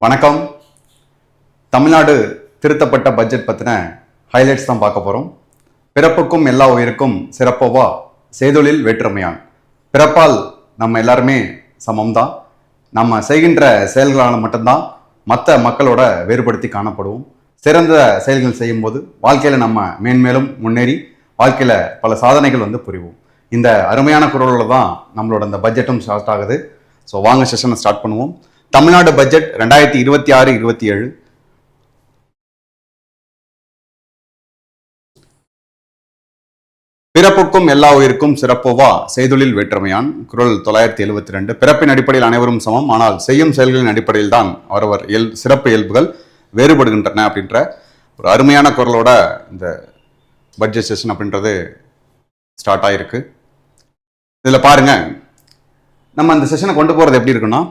வணக்கம். தமிழ்நாடு திருத்தப்பட்ட பட்ஜெட் பற்றின ஹைலைட்ஸ் தான் பார்க்க போகிறோம். பிறப்புக்கும் எல்லா உயிருக்கும் சிறப்பவா செய்தொழில் வேற்றுமையான். பிறப்பால் நம்ம எல்லாருமே சமம் தான். நம்ம செய்கின்ற செயல்களால் மட்டும்தான் மற்ற மக்களோட வேறுபடுத்தி காணப்படுவோம். சிறந்த செயல்கள் செய்யும்போது வாழ்க்கையில் நம்ம மேன்மேலும் முன்னேறி வாழ்க்கையில் பல சாதனைகள் புரிவோம். இந்த அருமையான குரலோட தான் நம்மளோட இந்த பட்ஜெட்டும் ஸ்டார்ட் ஆகுது. ஸோ வாங்க செஷனை ஸ்டார்ட் பண்ணுவோம். தமிழ்நாடு பட்ஜெட் 2026-27. பிறப்புக்கும் எல்லா உயிருக்கும் சிறப்போவா செய்தொழில் வேற்றுமையான். குரல் 972. பிறப்பின் அடிப்படையில் அனைவரும் சமம், ஆனால் செய்யும் செயல்களின் அடிப்படையில் தான் அவரவர் சிறப்பு இயல்புகள் வேறுபடுகின்றன அப்படின்ற ஒரு அருமையான குரலோட இந்த பட்ஜெட் செஷன் அப்படின்றது ஸ்டார்ட் ஆயிருக்கு. இதில் பாருங்க, நம்ம இந்த செஷனை கொண்டு போகிறது எப்படி இருக்குன்னா,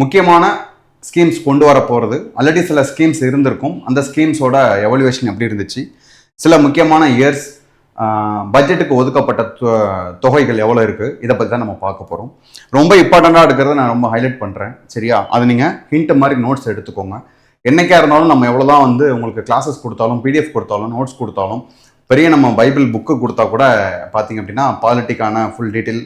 முக்கியமான ஸ்கீம்ஸ் கொண்டு வர போகிறது. ஆல்ரெடி சில ஸ்கீம்ஸ் இருந்திருக்கும். அந்த ஸ்கீம்ஸோட எவல்யூவேஷன் எப்படி இருந்துச்சு, சில முக்கியமான இயர்ஸ், பட்ஜெட்டுக்கு ஒதுக்கப்பட்ட தொகைகள் எவ்வளோ இருக்குது, இதை பற்றி தான் நம்ம பார்க்க போகிறோம். ரொம்ப இம்பார்ட்டண்ட்டாக இருக்கிறத நான் ரொம்ப ஹைலைட் பண்ணுறேன், சரியா? அதை நீங்கள் ஹிண்ட் மாதிரி நோட்ஸ் எடுத்துக்கோங்க. என்னைக்கா இருந்தாலும் நம்ம எவ்வளோ தான் உங்களுக்கு கிளாஸஸ் கொடுத்தாலும், பிடிஎஃப் கொடுத்தாலும், நோட்ஸ் கொடுத்தாலும், பெரிய நம்ம பைபிள் புக்கு கொடுத்தா கூட பார்த்தீங்க அப்படின்னா பாலிட்டிக்கான ஃபுல் டீட்டெயில்,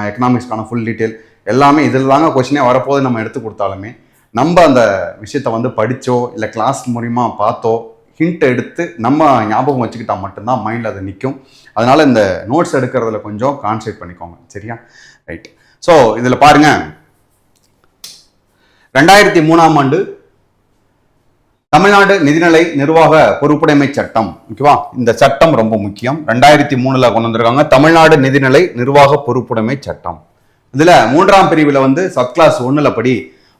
எக்கனாமிக்ஸ்க்கான ஃபுல் டீட்டெயில் எல்லாமே இதில் தாங்க கொஸ்டினே வரப்போது நம்ம எடுத்து கொடுத்தாலுமே நம்ம அந்த விஷயத்தை படித்தோ இல்லை கிளாஸ் மூலிமா பார்த்தோ ஹிண்ட் எடுத்து நம்ம ஞாபகம் வச்சுக்கிட்டா மட்டும்தான் மைண்டில் அது நிற்கும். அதனால் இந்த நோட்ஸ் எடுக்கிறதுல கொஞ்சம் கான்சன்ட்ரேட் பண்ணிக்கோங்க, சரியா? ரைட். ஸோ இதில் பாருங்க, 2003ஆம் ஆண்டு தமிழ்நாடு நிதிநிலை நிர்வாக பொறுப்புடைமை சட்டம், ஓகேவா? இந்த சட்டம் ரொம்ப முக்கியம். 2003 கொண்டு வந்திருக்காங்க தமிழ்நாடு நிதிநிலை நிர்வாக பொறுப்புடைமை சட்டம். இதுல 3ஆம் பிரிவுல சப் கிளாஸ் 1 படி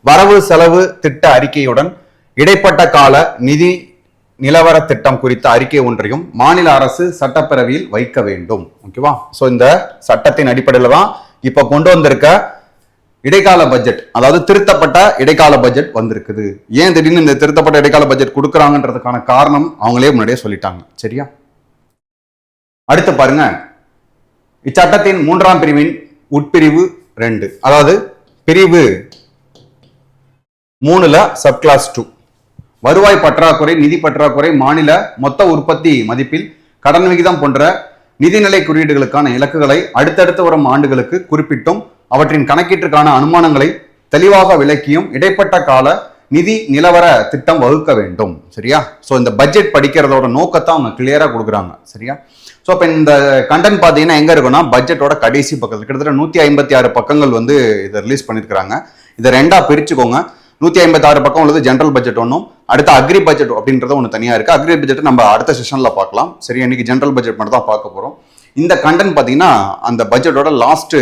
வரவு செலவு திட்ட அறிக்கையுடன் இடைப்பட்ட கால நிதி நிலவர திட்டம் குறித்த அறிக்கை ஒன்றையும் மாநில அரசு சட்டப்பேரவையில் வைக்க வேண்டும், ஓகேவா? ஸோ இந்த சட்டத்தின் அடிப்படையில் தான் இப்ப கொண்டு வந்திருக்க இடைக்கால பட்ஜெட், அதாவது திருத்தப்பட்ட இடைக்கால பட்ஜெட் வந்திருக்குது. ஏன் திடீர்னு இந்த திருத்தப்பட்ட இடைக்கால பட்ஜெட் கொடுக்குறாங்கன்றதுக்கான காரணம் அவங்களே முன்னாடியே சொல்லிட்டாங்க, சரியா? அடுத்து பாருங்க, இச்சட்டத்தின் 3ஆம் பிரிவின் உட்பிரிவு 2, அதாவது பிரிவு 3ல சப் கிளாஸ் 2, வருவாய் பற்றாக்குறை, நிதி பற்றாக்குறை, மாநில மொத்த உற்பத்தி மதிப்பில் கடன் விகிதம் போன்ற நிதிநிலை குறியீடுகளுக்கான இலக்குகளை அடுத்தடுத்து வரும் ஆண்டுகளுக்கு குறிப்பிட்டும் அவற்றின் கணக்கீட்டிற்கான அனுமானங்களை தெளிவாக விளக்கியும் இடைப்பட்ட கால நிதி நிலவர திட்டம் வகுக்க வேண்டும், சரியா? ஸோ இந்த பட்ஜெட் படிக்கிறதோட நோக்கத்தை அவங்க கிளியரா கொடுக்குறாங்க, சரியா? ஸோ இப்போ இந்த கண்டென்ட் பார்த்தீங்கன்னா எங்கே இருக்குன்னா பட்ஜெட்டோட கடைசி பக்கத்தில் கிட்டத்தட்ட 156 பக்கங்கள் இதை ரிலீஸ் பண்ணியிருக்கிறாங்க. இதை 2ஆ பிரிச்சுக்கோங்க. 156 பக்கம் உள்ளது ஜென்ரல் பட்ஜெட் ஒன்றும், அடுத்த அக்ரி பட்ஜெட் அப்படின்றது ஒன்று தனியாக இருக்குது. அக்ரி பட்ஜெட் நம்ம அடுத்த செஷனில் பார்க்கலாம், சரியா? இன்னைக்கு ஜென்ரல் பட்ஜெட் மட்டும் தான் பார்க்க போகிறோம். இந்த கண்டென்ட் பார்த்தீங்கன்னா அந்த பட்ஜெட்டோட லாஸ்ட்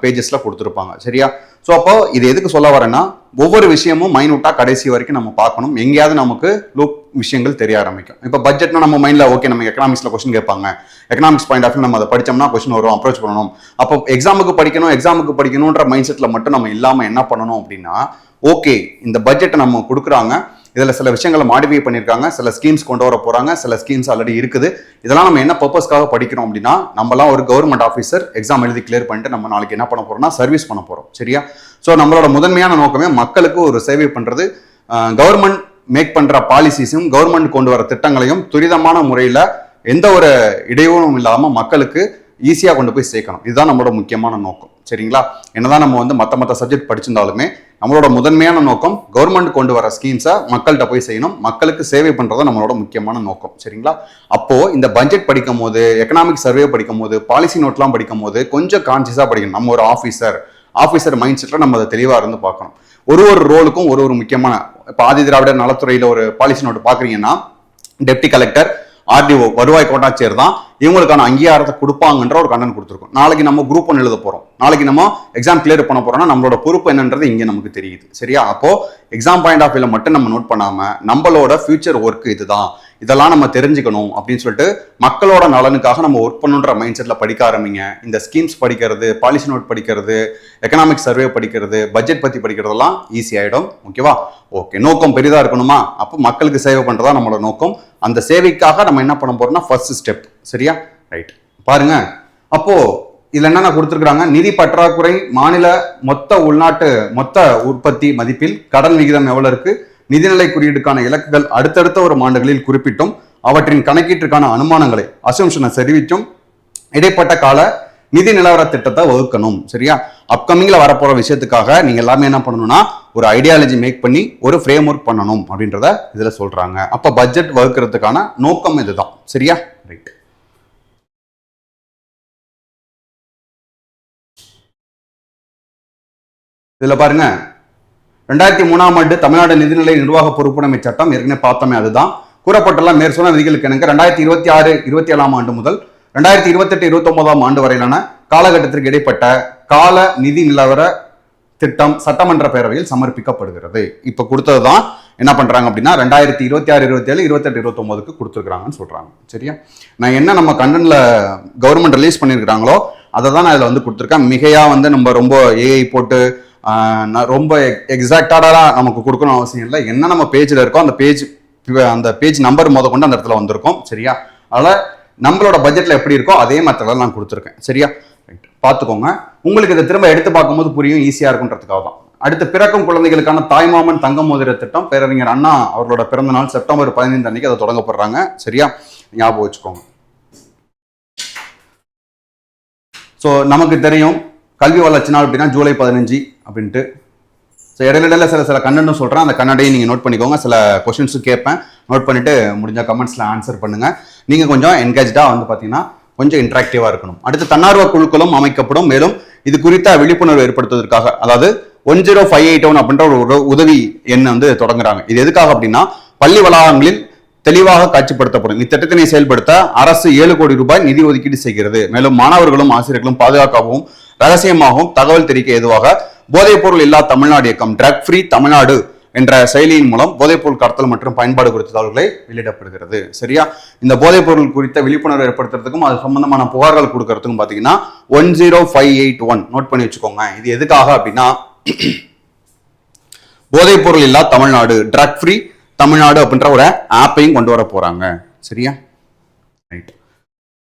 பேஜஸ்ல கொடுத்துருப்பாங்க, சரியா? ஸோ அப்போ இது எதுக்கு சொல்ல வரேன்னா, ஒவ்வொரு விஷயமும் மைனூட்டா கடைசி வரைக்கும் நம்ம பார்க்கணும். எங்கேயாவது நமக்கு விஷயங்கள் தெரிய ஆரம்பிக்கும். இப்போ பட்ஜெட்னா நம்ம மைண்ட்ல ஓகே, நம்ம எக்கனாமிக்ஸ்ல கொஸ்டின் கேட்பாங்க, எக்கனாமிக்ஸ் பாயிண்ட் ஆஃப் வியூ நம்ம அதை படிச்சோம்னா கொஸ்டின் வரும், அப்ரோச் பண்ணணும். அப்போ எக்ஸாமுக்கு படிக்கணும்ன்ற மைண்ட் செட்ல மட்டும் நம்ம இல்லாம என்ன பண்ணணும் அப்படின்னா, ஓகே இந்த பட்ஜெட்டை நம்ம கொடுக்குறாங்க, இதில் சில விஷயங்களை மாடிஃபை பண்ணியிருக்காங்க, சில ஸ்கீம்ஸ் கொண்டு வர போறாங்க, சில ஸ்கீம்ஸ் ஆல்ரெடி இருக்குது. இதெல்லாம் நம்ம என்ன பர்பஸ்க்காக படிக்கிறோம் அப்படின்னா, நம்மலாம் ஒரு கவர்மெண்ட் ஆஃபீஸர் எக்ஸாம் எழுதி கிளியர் பண்ணிட்டு நம்ம நாளைக்கு என்ன பண்ண போறோம்னா சர்வீஸ் பண்ண போறோம், சரியா? ஸோ நம்மளோட முதன்மையான நோக்கமே மக்களுக்கு ஒரு சேவை பண்றது. கவர்மெண்ட் மேக் பண்ற பாலிசிஸும் கவர்மெண்ட் கொண்டு வர திட்டங்களையும் துரிதமான முறையில் எந்த ஒரு இடையூறும் இல்லாமல் மக்களுக்கு ஈஸியாக கொண்டு போய் சேர்க்கணும். இதுதான் நம்மளோட முக்கியமான நோக்கம், சரிங்களா? என்னதான் நம்ம மற்ற சப்ஜெக்ட் படிச்சிருந்தாலுமே நம்மளோட முதன்மையான நோக்கம் கவர்மெண்ட் கொண்டு வர ஸ்கீம்ஸை மக்கள்கிட்ட போய் செய்யணும், மக்களுக்கு சேவை பண்றத நம்மளோட முக்கியமான நோக்கம், சரிங்களா? அப்போ இந்த பட்ஜெட் படிக்கும் போது, எக்கனாமிக் சர்வே படிக்கும் போது, பாலிசி நோட்லாம் படிக்கும் போது கொஞ்சம் கான்சியஸா படிக்கணும். நம்ம ஒரு ஆஃபீஸர் மைண்ட் செட்ல நம்ம அதை தெளிவா இருந்து பார்க்கணும். ஒரு ரோலுக்கும் ஒரு முக்கியமான, இப்போ ஆதி திராவிடர் நலத்துறையில ஒரு பாலிசி நோட் பாக்குறீங்கன்னா டெப்டி கலெக்டர், ஆர்டிஓ, வருவாய் கோட்டாட்சியர் தான் இவங்களுக்கான அங்கீகாரத்தை கொடுப்பாங்கன்ற ஒரு கண்டென்ட் கொடுத்துருக்கோம். நாளைக்கு நம்ம குரூப் 1 எழுத போறோம், நாளைக்கு நம்ம எக்ஸாம் கிளியர் பண்ண போறோம்னா நம்மளோட பொறுப்பு என்னன்றது இங்க நமக்கு தெரியுது, சரியா? அப்போ எக்ஸாம் பாயிண்ட் ஆஃப் வியூல மட்டும் நம்ம நோட் பண்ணாம நம்மளோட ஃபியூச்சர் ஒர்க் இதுதான், இதெல்லாம் நம்ம தெரிஞ்சுக்கணும் அப்படின்னு சொல்லிட்டு மக்களோட நலனுக்காக நம்ம ஒர்க் பண்ணுன்ற மைண்ட் செட்ல படிக்க ஆரம்பிங்க. இந்த ஸ்கீம்ஸ் படிக்கிறது, பாலிசி நோட் படிக்கிறது, எக்கனாமிக் சர்வே படிக்கிறது, பட்ஜெட் பத்தி படிக்கிறதெல்லாம் ஈஸி ஆயிடும், ஓகேவா? ஓகே, நோக்கம் பெரிதா இருக்கணுமா? அப்போ மக்களுக்கு சேவை பண்றதா நம்மளோட நோக்கம். அந்த சேவைக்காக நம்ம என்ன பண்ண போறோம்னா ஃபர்ஸ்ட் ஸ்டெப், சரியா? ரைட். பாருங்க, அப்போ இதுல என்னென்ன கொடுத்துருக்காங்க, நிதி பற்றாக்குறை, மாநில மொத்த உள்நாட்டு மொத்த உற்பத்தி மதிப்பில் கடன் விகிதம் எவ்வளவு இருக்கு, நிதிநிலை குறியீடுக்கான இலக்குகள் அடுத்தடுத்த ஒரு ஆண்டுகளில் குறிப்பிட்டும் அவற்றின் கணக்கீட்டிற்கான அனுமானங்களை அசம்ஷனை தெரிவித்தும் இடைப்பட்ட கால நிதி நிலவர திட்டத்தை வகுக்கணும். சரியா? அப்கமிங்ல வரப்போற விஷயத்துக்காக நீங்க எல்லாமே என்ன பண்ணணும்னா ஒரு ஐடியாலஜி மேக் பண்ணி ஒரு ஃப்ரேம் ஒர்க் பண்ணணும் அப்படின்றத இதுல சொல்றாங்க. அப்ப பட்ஜெட் வகுக்கிறதுக்கான நோக்கம் இதுதான். சரியா? ரைட். இதுல பாருங்க, 2003ஆம் ஆண்டு தமிழ்நாடு நிதிநிலை நிர்வாக பொறுப்புடைமை சட்டம் ஏற்கனவே பார்த்தோமே, அதுதான் கூறப்பட்டுள்ள மேற்சொன்ன விதிகளுக்கு இணங்க 2026-27ஆம் ஆண்டு முதல் 2028-29ஆம் ஆண்டு வரையிலான காலகட்டத்திற்கு இடைப்பட்ட கால நிதி நிலவர திட்டம் சட்டமன்ற பேரவையில் சமர்ப்பிக்கப்படுகிறது. இப்ப கொடுத்ததுதான் என்ன பண்றாங்க அப்படின்னா 2026, 27, 28, 29க்கு கொடுத்துருக்காங்கன்னு சொல்றாங்க. சரியா? நான் என்ன நம்ம கண்டென்ட்ல கவர்மெண்ட் ரிலீஸ் பண்ணியிருக்கிறாங்களோ அதை தான் நான் இதுல வந்து கொடுத்துருக்கேன். மிகையா வந்து நம்ம ரொம்ப ஏஐ போட்டு ரொம்ப எக்ஸாக்டாலாம் நமக்கு கொடுக்கணும் அவசியம் இல்லை. என்ன நம்ம பேஜில் இருக்கோ அந்த பேஜ் நம்பர் முத கொண்டு அந்த இடத்துல வந்திருக்கும். சரியா? அதனால நம்மளோட பட்ஜெட்ல எப்படி இருக்கோ அதே மெத்தடில் நான் கொடுத்துருக்கேன். சரியா? ரைட், பார்த்துக்கோங்க. உங்களுக்கு இதை திரும்ப எடுத்து பார்க்கும்போது புரியும், ஈஸியா இருக்குன்றதுக்காக தான். அடுத்து, பிறக்கும் குழந்தைகளுக்கான தாய்மாமன் தங்க மோதிர திட்டம் பேரறிஞர் அண்ணா அவர்களோட பிறந்த நாள் செப்டம்பர் 15 அன்னைக்கு அதை தொடங்கப்படுறாங்க. சரியா? ஞாபகம் வச்சுக்கோங்க. ஸோ நமக்கு தெரியும் கல்வி வளர்ச்சி நாள் அப்படின்னா ஜூலை 15 அப்படின்ட்டு. ஸோ இடையில சில கண்டென்ட்டும் சொல்கிறேன், அந்த கன்னடையும் நீங்கள் நோட் பண்ணிக்கோங்க. சில கொஷின்ஸும் கேட்பேன், நோட் பண்ணிட்டு முடிஞ்ச கமெண்ட்ஸில் ஆன்சர் பண்ணுங்க. நீங்கள் கொஞ்சம் என்கேஜாக வந்து பார்த்தீங்கன்னா கொஞ்சம் இன்ட்ராக்டிவாக இருக்கணும். அடுத்து, தன்னார்வ குழுக்களும் அமைக்கப்படும். மேலும் இது குறித்த விழிப்புணர்வு ஏற்படுத்துவதற்காக, அதாவது 10581 அப்படின்ற ஒரு உதவி எண் வந்து தொடங்குறாங்க. இது எதுக்காக அப்படின்னா பள்ளி வளாகங்களில் தெளிவாக காட்சிப்படுத்தப்படும். இத்திட்டத்தினை செயல்படுத்த அரசு 7 கோடி ரூபாய் நிதி ஒதுக்கீடு செய்கிறது. மேலும் மாணவர்களும் ஆசிரியர்களும் பாதுகாக்கவும் ரகசியமாகவும் தகவல் தெரிவிக்க ஏதுவாக போதைப்பொருள் இல்லா தமிழ்நாடு இயக்கம் ட்ரக் ஃப்ரீ தமிழ்நாடு என்ற செயலியின் மூலம் போதைப்பொருள் கடத்தல் மற்றும் பயன்பாடு குறித்த தகவல்களை வெளியிடப்படுகிறது. சரியா? இந்த போதைப்பொருள் குறித்த விழிப்புணர்வு ஏற்படுத்துறதுக்கும் அது சம்பந்தமான புகார்கள் கொடுக்கறதுக்கும் பாத்தீங்கன்னா 10581 நோட் பண்ணி வச்சுக்கோங்க. இது எதுக்காக அப்படின்னா போதைப்பொருள் இல்லா தமிழ்நாடு ட்ரக் ஃப்ரீ தமிழ்நாடு அப்படின்ற ஒரு ஆப்பையும் கொண்டு வர போறாங்க. சரியா? ரைட்.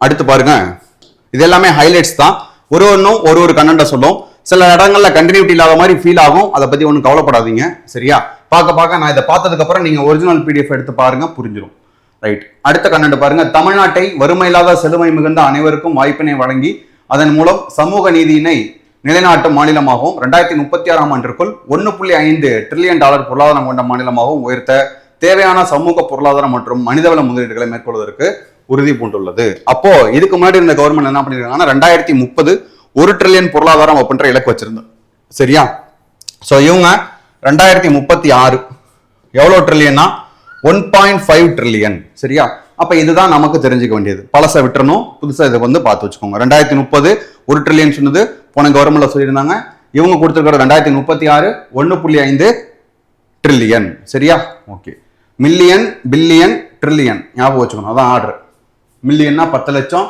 அடுத்து பாருங்க, இது எல்லாமே ஹைலைட்ஸ் தான். ஒரு கண்டென்ட்டை சொல்லும். சில இடங்கள்ல கண்டினியூட்டி இல்லாத மாதிரி ஃபீல் ஆகும். அதை பத்தி ஒன்றும் கவலைப்படாதீங்க. சரியா? பார்க்க நான் இதை பார்த்ததுக்கு அப்புறம் நீங்க ஒரிஜினல் பிடிஎஃப் எடுத்து பாருங்க, புரிஞ்சிடும். ரைட். அடுத்த கண்டென்ட் பாருங்க, தமிழ்நாட்டை வறுமை இல்லாத செழுமை மிகுந்த அனைவருக்கும் வாய்ப்பினை வழங்கி அதன் மூலம் சமூக நீதியினை நிலைநாட்டும் மாநிலமாகவும் 2036ஆம் ஆண்டிற்குள் $1.5 டிரில்லியன் பொருளாதாரம் கொண்ட மாநிலமாகவும் உயர்த்த தேவையான சமூக பொருளாதார மற்றும் மனிதவள முதலீடுகளை மேற்கொள்வதற்கு உறுதி பூண்டுள்ளது. அப்போ இதுக்கு முன்னாடி இருந்த கவர்மெண்ட் என்ன பண்ணிருக்காங்கன்னா 2030 1 டிரில்லியன் பொருளாதாரம் அப்படின்ற இலக்கு வச்சிருந்தோம். சரியா? சோ இவங்க 2036 எவ்வளவு ட்ரில்லியன்னா 1.5 டிரில்லியன். சரியா? அப்ப இதுதான் நமக்கு தெரிஞ்சுக்க வேண்டியது. பழசை விட்டுறணும், புதுசா இதை வந்து பார்த்து வச்சுக்கோங்க. 2030 1 டிரில்லியன் சொன்னது போன கவர்மெண்ட்ல சொல்லியிருந்தாங்க. இவங்க கொடுத்துருக்கிற 2036 1.5 ட்ரில்லியன். சரியா? ஓகே. மில்லியன், பில்லியன், ட்ரில்லியன் ஞாபகம் வச்சுக்கணும். அதான் ஆர்டர். மில்லியன்னா 10 லட்சம்,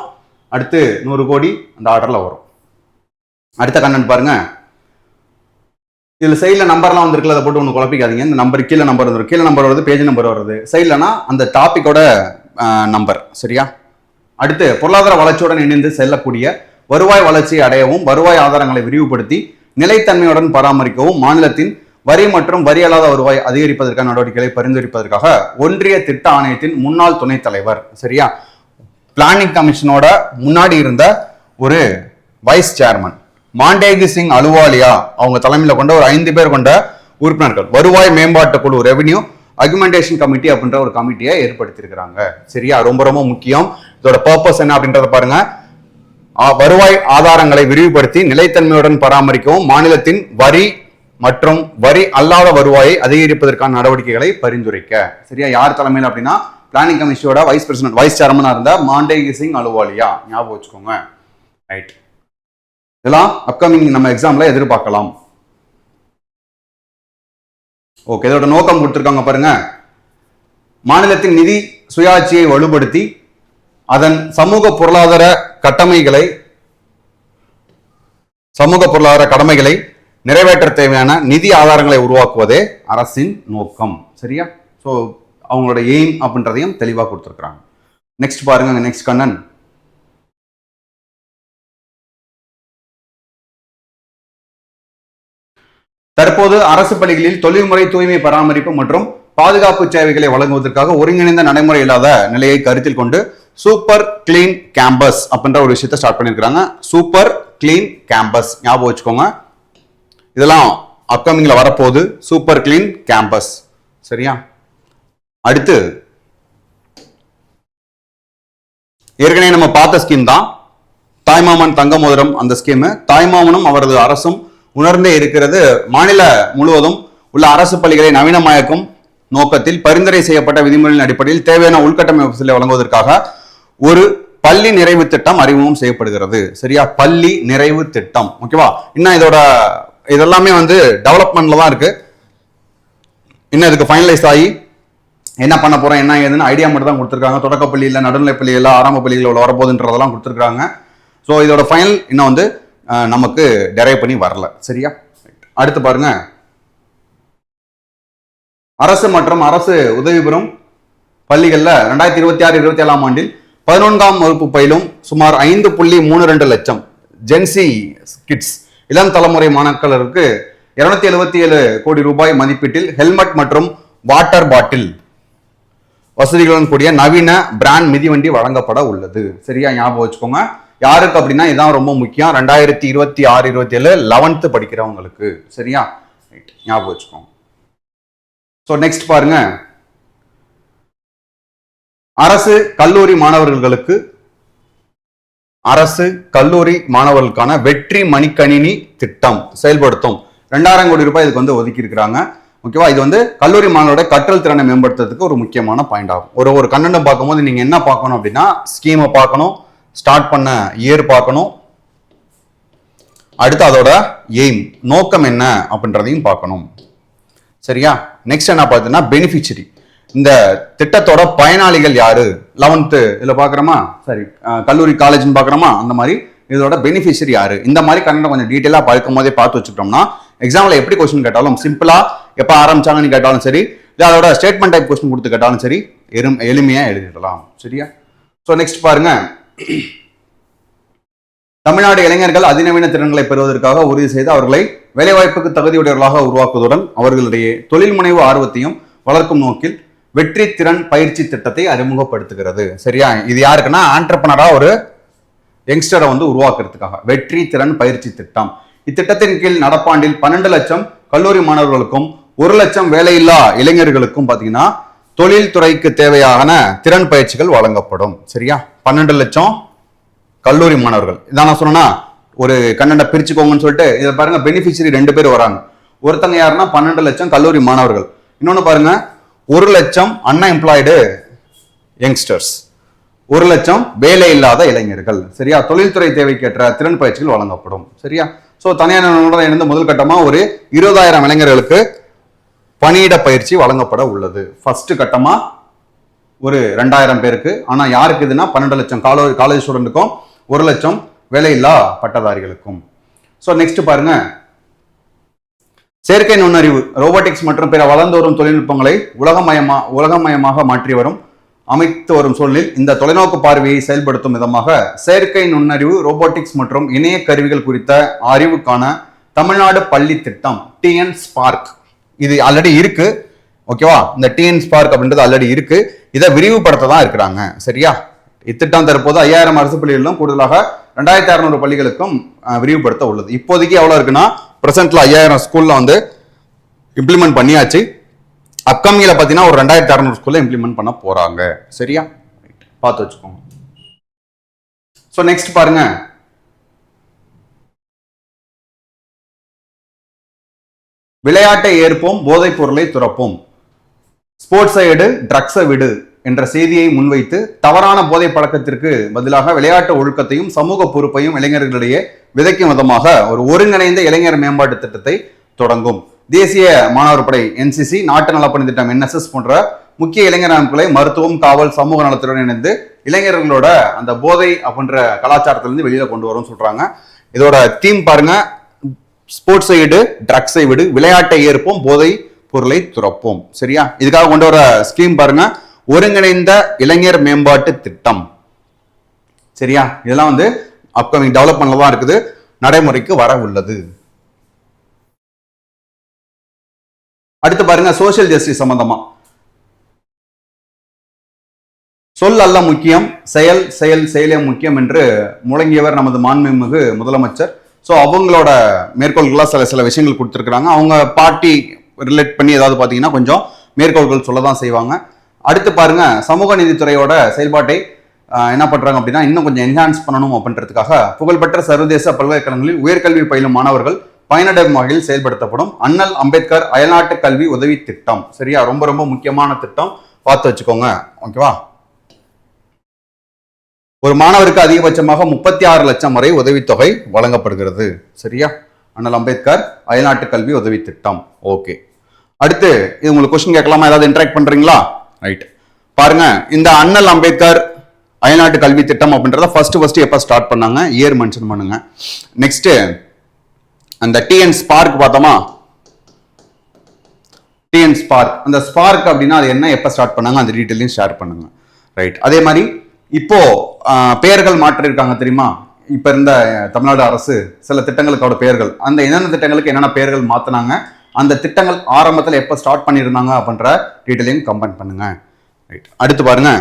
அடுத்து 100 கோடி, அந்த ஆர்டர்ல வரும். அடுத்த கண்டென்ட் பாருங்க, இதுல சைட்ல நம்பர்லாம் வந்திருக்குல்ல, அதை போட்டு ஒன்று குழப்பிக்காதீங்க. இந்த நம்பர் கீழே நம்பர் வந்துடும், கீழே நம்பர் வருது, பேஜ் நம்பர் வருது. சைட்லனா அந்த டாபிக்கோட நம்பர். சரியா? அடுத்து, பொருளாதார வளர்ச்சியுடன் இணைந்து செல்லக்கூடிய வருவாய் வளர்ச்சியை அடையவும் வருவாய் ஆதாரங்களை விரிவுபடுத்தி நிலைத்தன்மையுடன் பராமரிக்கவும் மாநிலத்தின் வரி மற்றும் வரி அல்லாத வருவாய் அதிகரிப்பதற்கான நடவடிக்கைகளை பரிந்துரைப்பதற்காக ஒன்றிய திட்ட ஆணையத்தின் முன்னாள் துணைத் தலைவர், சரியா, பிளானிங் கமிஷனோட முன்னாடி இருந்த ஒரு வைஸ் சேர்மன் மாண்டேகி சிங் அலுவாலியா அவங்க தலைமையில கொண்ட ஒரு 5 பேர் கொண்ட உறுப்பினர்கள் வருவாய் மேம்பாட்டு குழு ரெவென்யூ அக்யூமெண்டேஷன் கமிட்டி அப்படின்ற ஒரு கமிட்டியை ஏற்படுத்தியிருக்கிறாங்க. சரியா? ரொம்ப ரொம்ப முக்கியம். இதோட பர்பஸ் என்ன அப்படின்றத பாருங்க. வருவாய் ஆதாரங்களை விரிவுபடுத்தி நிலைத்தன்மையுடன் பராமரிக்கவும் மாநிலத்தின் வரி மற்றும் வரி அல்லாத வருவாயை அதிகரிப்பதற்கான நடவடிக்கைகளை பரிந்துரைக்க. சரியா? யார் தலைமையில் அப்படின்னா பிளானிங் கமிஷனோட வைஸ் சேர்மனா இருந்த மாண்டேகி சிங் அலுவாலியா. ஞாபகம் வச்சுக்கோங்க. ரைட். இதெல்லாம் அப்கமிங் நம்ம எக்ஸாம்ல எதிர்பார்க்கலாம். ஓகே, இதோட நோக்கம் கொடுத்திருக்காங்க பாருங்க. மாநிலத்தின் நிதி சுயாட்சியை வலுப்படுத்தி அதன் சமூக பொருளாதார கடமைகளை நிறைவேற்ற தேவையான நிதி ஆதாரங்களை உருவாக்குவதே அரசின் நோக்கம். சரியா? ஸோ அவங்களோட எய்ம் அப்படின்றதையும் தெளிவாக கொடுத்துருக்காங்க. நெக்ஸ்ட் பாருங்க, நெக்ஸ்ட் கண்ணன். தற்போது அரசு பள்ளிகளில் தொழில்முறை தூய்மை பராமரிப்பு மற்றும் பாதுகாப்பு சேவைகளை வழங்குவதற்காக ஒருங்கிணைந்த நடைமுறை இல்லாத நிலையை கருத்தில் கொண்டு சூப்பர் கிளீன் கேம்பஸ் அப்படின்ற ஒரு விஷயத்தை ஸ்டார்ட் பண்ணியிருக்காங்க. சூப்பர் கிளீன் கேம்பஸ் ஞாபகம் வச்சுக்கோங்க. இதெல்லாம் அப்கமிங்ல வரப்போகுது. Super clean campus. சரியா? அடுத்து ஏற்கனவே நம்ம பார்த்த ஸ்கீம் தான் தாய்மாமன் தங்க மோதிரம். அந்த ஸ்கீம் தாய்மாமனும் அவரது அரசும் உணர்ந்தே இருக்கிறது. மாநில முழுவதும் உள்ள அரசு பள்ளிகளை நவீனமயக்கும் நோக்கத்தில் பரிந்துரை செய்யப்பட்ட விதிமுறைகளின் அடிப்படையில் தேவையான உள்கட்டமைப்பு வசதிகளை வழங்குவதற்காக ஒரு பள்ளி நிறைவு திட்டம் அறிமுகம் செய்யப்படுகிறது. சரியா? பள்ளி நிறைவு திட்டம். ஓகேவா? இன்னும் இதெல்லாமே டெவலப்மெண்ட்ல தான் இருக்கு. இன்னும் இதுக்கு ஃபைனலைஸ் ஆகி என்ன பண்ண போறோம் என்ன ஏதுன்னு ஐடியா மட்டும் தான் கொடுத்துருக்காங்க. தொடக்க பள்ளியில், நடுநிலை பள்ளியில், ஆரம்ப பள்ளிகளில் வரப்போகுதுன்றதெல்லாம் கொடுத்துருக்காங்க. ஸோ இதோட ஃபைனல் இன்னும் நமக்கு டெரைவ் பண்ணி வரல. சரியா? அடுத்து பாருங்க, அரசு மற்றும் அரசு உதவி பெறும் பள்ளிகளில் 2026-27 ஆண்டில் 11ஆம் வகுப்பு பயிலும் சுமார் 5.32 லட்சம் ஜென்சி கிட்ஸ் இளம் தலைமுறை மாணாக்கருக்கு 277 கோடி ரூபாய் மதிப்பீட்டில் ஹெல்மெட் மற்றும் வாட்டர் பாட்டில் வசதிகளுடன் கூடிய நவீன பிராண்ட் மிதிவண்டி வழங்கப்பட உள்ளது. சரியா? ஞாபகம் வச்சுக்கோங்க. யாருக்கு அப்படின்னா இதுதான் ரொம்ப முக்கியம். 2026-27 11th படிக்கிறவங்களுக்கு. சரியா? ஞாபகம் வச்சுக்கோங்க. ஸோ நெக்ஸ்ட் பாருங்க, அரசு கல்லூரி மாணவர்களுக்கான வெற்றி மணிக்கணினி திட்டம் செயல்படுத்தும் 2000 கோடி ரூபாய் இதுக்கு ஒதுக்கி இருக்கிறாங்க. ஓகேவா? இது கல்லூரி மாணவரோட கற்றல் திறனை மேம்படுத்துறதுக்கு ஒரு முக்கியமான பாயிண்ட் ஆகும். ஒரு கண்டென்ட் பார்க்கும்போது நீங்க என்ன பார்க்கணும் அப்படின்னா ஸ்கீமை பார்க்கணும், ஸ்டார்ட் பண்ண இயர் பார்க்கணும், அடுத்து அதோட எய்ம் நோக்கம் என்ன அப்படின்றதையும் பார்க்கணும். சரியா? நெக்ஸ்ட் என்ன பார்த்தீங்கன்னா பெனிஃபிஷரி. இந்த திட்டத்தோட பயனாளிகள் யாரு? 11th இதுல பாக்குறோமா? சரி, கல்லூரி காலேஜ்னு பாக்குறோமா? அந்த மாதிரி இதோட பெனிஃபிஷரி யாரு? இந்த மாதிரி கண்டென்ட் கொஞ்சம் டீட்டெயிலா பார்க்கும் போதே பார்த்து வச்சுக்கிட்டோம்னா எக்ஸாம்ல எப்படி கொஸ்டின் கேட்டாலும் சிம்பிளா எப்ப ஆரம்பிச்சாங்கன்னு கேட்டாலும் சரி, இல்லை அதோட ஸ்டேட்மெண்ட் டைப் கொஸ்டின் கொடுத்து கேட்டாலும் சரி, எளிமையா எழுதிடலாம். சரியா? ஸோ நெக்ஸ்ட் பாருங்க, தமிழ்நாடு இளைஞர்கள் அதிநவீன திறன்களை பெறுவதற்காக உறுதி செய்து அவர்களை வேலைவாய்ப்புக்கு தகுதியுடையவர்களாக உருவாக்குவதுடன் அவர்களுடைய தொழில் முனைவு ஆர்வத்தையும் வளர்க்கும் நோக்கில் வெற்றி திறன் பயிற்சி திட்டத்தை அறிமுகப்படுத்துகிறது. சரியா? இது யாருக்குன்னா ஆண்டர்பனரா ஒரு யங்ஸ்டரை உருவாக்குறதுக்காக வெற்றி திறன் பயிற்சி திட்டம். இத்திட்டத்தின் கீழ் நடப்பாண்டில் 12 லட்சம் கல்லூரி மாணவர்களுக்கும் 1 லட்சம் வேலையில்லா இளைஞர்களுக்கும் பாத்தீங்கன்னா தொழில் துறைக்கு தேவையான திறன் பயிற்சிகள் வழங்கப்படும். சரியா? 12 லட்சம் கல்லூரி மாணவர்கள். இதான் நான் சொன்னா ஒரு கண்டென்ட்டை பிரிச்சுக்கோங்கன்னு சொல்லிட்டு இதை பாருங்க, பெனிஃபிஷரி 2 பேர் வராங்க. ஒருத்தங்க யாருன்னா 12 லட்சம் கல்லூரி மாணவர்கள். இன்னொன்னு பாருங்க, 1 லட்சம் அன்எம்ப்ளாய்டு யங்ஸ்டர்ஸ், 1 லட்சம் வேலை இல்லாத இளைஞர்கள். சரியா? தொழில்துறை தேவைக்கேற்ற திறன் பயிற்சிகள் வழங்கப்படும். சரியா? ஸோ தனியார் நிறுவனத்துடன் இணைந்து முதல் கட்டமா ஒரு 20,000 இளைஞர்களுக்கு பணியிட பயிற்சி வழங்கப்பட உள்ளது. ஃபர்ஸ்ட் கட்டமா ஒரு 2000 பேருக்கு. ஆனா யாருக்கு இதுன்னா 12 லட்சம் காலேஜ் ஸ்டூடெண்ட்டுக்கும் 1 லட்சம் வேலையில்லா பட்டதாரிகளுக்கும். ஸோ நெக்ஸ்ட் பாருங்க, செயற்கை நுண்ணறிவு, ரோபோட்டிக்ஸ் மற்றும் பிற வளர்ந்து வரும் தொழில்நுட்பங்களை உலகமயமாக மாற்றி வரும் அமைத்து வரும் சூழலில் இந்த தொலைநோக்கு பார்வையை செயல்படுத்தும் விதமாக செயற்கை நுண்ணறிவு, ரோபோட்டிக்ஸ் மற்றும் இணைய கருவிகள் குறித்த அறிவுக்கான தமிழ்நாடு பள்ளி திட்டம் TN ஸ்பார்க் இது ஆல்ரெடி இருக்கு. ஓகேவா? இந்த TN ஸ்பார்க் அப்படின்றது ஆல்ரெடி இருக்கு. இதை விரிவுபடுத்த தான் இருக்கிறாங்க. சரியா? இத்திட்டம் தற்போது 5000 அரசு பள்ளிகளிலும் கூடுதலாக 2600 பள்ளிகளுக்கும் விரிவுபடுத்த உள்ளது. இப்போதைக்கு எவ்வளவு இருக்குன்னா பிரசன்ட்ல 5000 ஸ்கூல்ல இம்ப்ளிமெண்ட் பண்ணியாச்சு. அப்கமிங்ல பாத்தீங்கன்னா ஒரு 2600 ஸ்கூல்ல இம்ப்ளிமெண்ட் பண்ண போறாங்க. சரியா? பார்த்து வச்சுக்கோங்க. சோ நெக்ஸ்ட் பாருங்க, விளையாட்டை ஏற்போம், போதைப் பொருளை துறப்போம், ஸ்போர்ட்ஸை எடு, ட்ரக்ஸை விடு என்ற செய்தியை முன்வைத்து தவறான போதை பழக்கத்திற்கு பதிலாக விளையாட்டு ஒழுக்கத்தையும் சமூக பொறுப்பையும் இளைஞர்களிடையே விதைக்கும் விதமாக ஒரு ஒருங்கிணைந்த இளைஞர் மேம்பாட்டு திட்டத்தை தொடங்கும். தேசிய மாணவர் படை NCC, நாட்டு நலப்பணி திட்டம் NSS போன்ற முக்கிய இளைஞர் அமைப்புகளை மருத்துவம், காவல், சமூக நலத்துடன் இணைந்து இளைஞர்களோட அந்த போதை அப்படின்ற கலாச்சாரத்திலிருந்து வெளியில கொண்டு வரும் சொல்றாங்க. இதோட தீம் பாருங்க, ஸ்போர்ட்ஸை விடு, ட்ரக்ஸை விடு, விளையாட்டை ஏற்போம், போதை பொருளை துறப்போம். சரியா? இதுக்காக கொண்டு வர ஸ்கீம் பாருங்க, ஒருங்கிணைந்த இளைஞர் மேம்பாட்டு திட்டம். சரியா? இதெல்லாம் அப்கமிங் டெவலப்மெண்ட்ல தான் இருக்குது, நடைமுறைக்கு வர உள்ளது. அடுத்து பாருங்க, சோசியல் ஜஸ்டிஸ் சம்பந்தமா சொல் அல்ல முக்கியம், செயல் செயல் செயலே முக்கியம் என்று முழங்கியவர் நமது மாண்புமிகு முதலமைச்சர். ஸோ அவங்களோட மேற்கோள்களாக சில விஷயங்கள் கொடுத்துருக்குறாங்க. அவங்க பார்ட்டி ரிலேட் பண்ணி ஏதாவது பார்த்தீங்கன்னா கொஞ்சம் மேற்கோள்கள் சொல்ல தான் செய்வாங்க. அடுத்து பாருங்க, சமூக நீதித்துறையோட செயல்பாட்டை என்ன பண்றாங்க அப்படின்னா இன்னும் கொஞ்சம் என்ஹான்ஸ் பண்ணணும் அப்படின்றதுக்காக புகழ்பெற்ற சர்வதேச பல்கலைக்கழகங்களில் உயர்கல்வி பயிலும் மாணவர்கள் பயனடையும் வகையில் செயல்படுத்தப்படும் அண்ணல் அம்பேத்கர் அயல்நாட்டு கல்வி உதவி திட்டம். சரியா, ரொம்ப ரொம்ப முக்கியமான திட்டம், பார்த்து வச்சுக்கோங்க. ஓகேவா, ஒரு மாணவருக்கு அதிகபட்சமாக 36 லட்சம் வரை உதவித்தொகை வழங்கப்படுகிறது. சரியா, அண்ணல் அம்பேத்கர் அயல்நாட்டு கல்வி உதவி திட்டம். ஓகே, அடுத்து இது உங்களுக்கு கொஸ்டின் கேட்கலாமா? ஏதாவது இன்டராக்ட் பண்றீங்களா? ரைட், பாருங்க, இந்த அண்ணல் அம்பேத்கர் அயல்நாட்டு கல்வி திட்டம் அப்படின்றத ஃபர்ஸ்ட் எப்ப ஸ்டார்ட் பண்ணாங்க, இயர் மென்ஷன் பண்ணுங்க. நெக்ஸ்ட் அந்த டிஎன் ஸ்பார்க் பார்த்தோமா, டிஎன் ஸ்பார்க், அந்த ஸ்பார்க் அப்படின்னா அது என்ன, எப்ப ஸ்டார்ட் பண்ணாங்க, அந்த டீட்டெயிலையும் ஷேர் பண்ணுங்க. ரைட், அதே மாதிரி இப்போ பெயர்கள் மாற்றிருக்காங்க தெரியுமா? இப்ப இருந்த தமிழ்நாடு அரசு சில திட்டங்களுக்கோட பெயர்கள், அந்த என்னென்ன திட்டங்களுக்கு என்னென்ன பெயர்கள் மாத்தினாங்க, அந்த திட்டங்கள் ஆரம்பத்தில் எப்ப ஸ்டார்ட் பண்ணியிருந்தாங்க அப்படின்ற டீட்டெயிலையும் கம்பைன் பண்ணுங்க. ரைட், அடுத்து பாருங்க,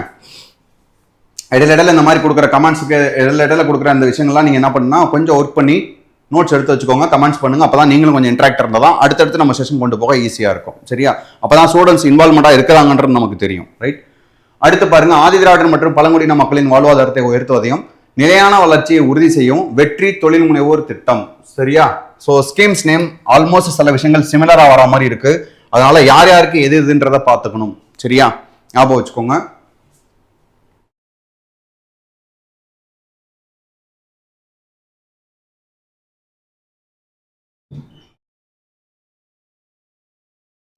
இடையில இந்த மாதிரி கொடுக்குற கமெண்ட்ஸுக்கு இடையில கொடுக்குற அந்த விஷயங்கள்லாம் நீங்க என்ன பண்ணா கொஞ்சம் ஒர்க் பண்ணி நோட்ஸ் எடுத்து வச்சுக்கோங்க, கமெண்ட்ஸ் பண்ணுங்க. அப்பதான் நீங்களும் கொஞ்சம் இன்ட்ராக்ட் இருந்தால் தான் அடுத்தடுத்து நம்ம செஷன் கொண்டு போக ஈஸியா இருக்கும். சரியா, அப்பதான் ஸ்டூடெண்ட்ஸ் இன்வால்மெண்டா இருக்கிறாங்கன்றது நமக்கு தெரியும். ரைட், அடுத்து பாருங்க, ஆதிதிராவிடர் மற்றும் பழங்குடியின மக்களின் வாழ்வாதாரத்தை உயர்த்துவதையும் நிலையான வளர்ச்சியை உறுதி செய்யும் வெற்றி தொழில் முனைவோர் திட்டம். சரியா, ஸோ ஸ்கீம்ஸ் நேம் ஆல்மோஸ்ட் சில விஷயங்கள் சிமிலரா வர மாதிரி இருக்கு. அதனால யார் யாருக்கு எது எதுன்றதை பார்த்துக்கணும். சரியா, ஞாபகம் வச்சுக்கோங்க.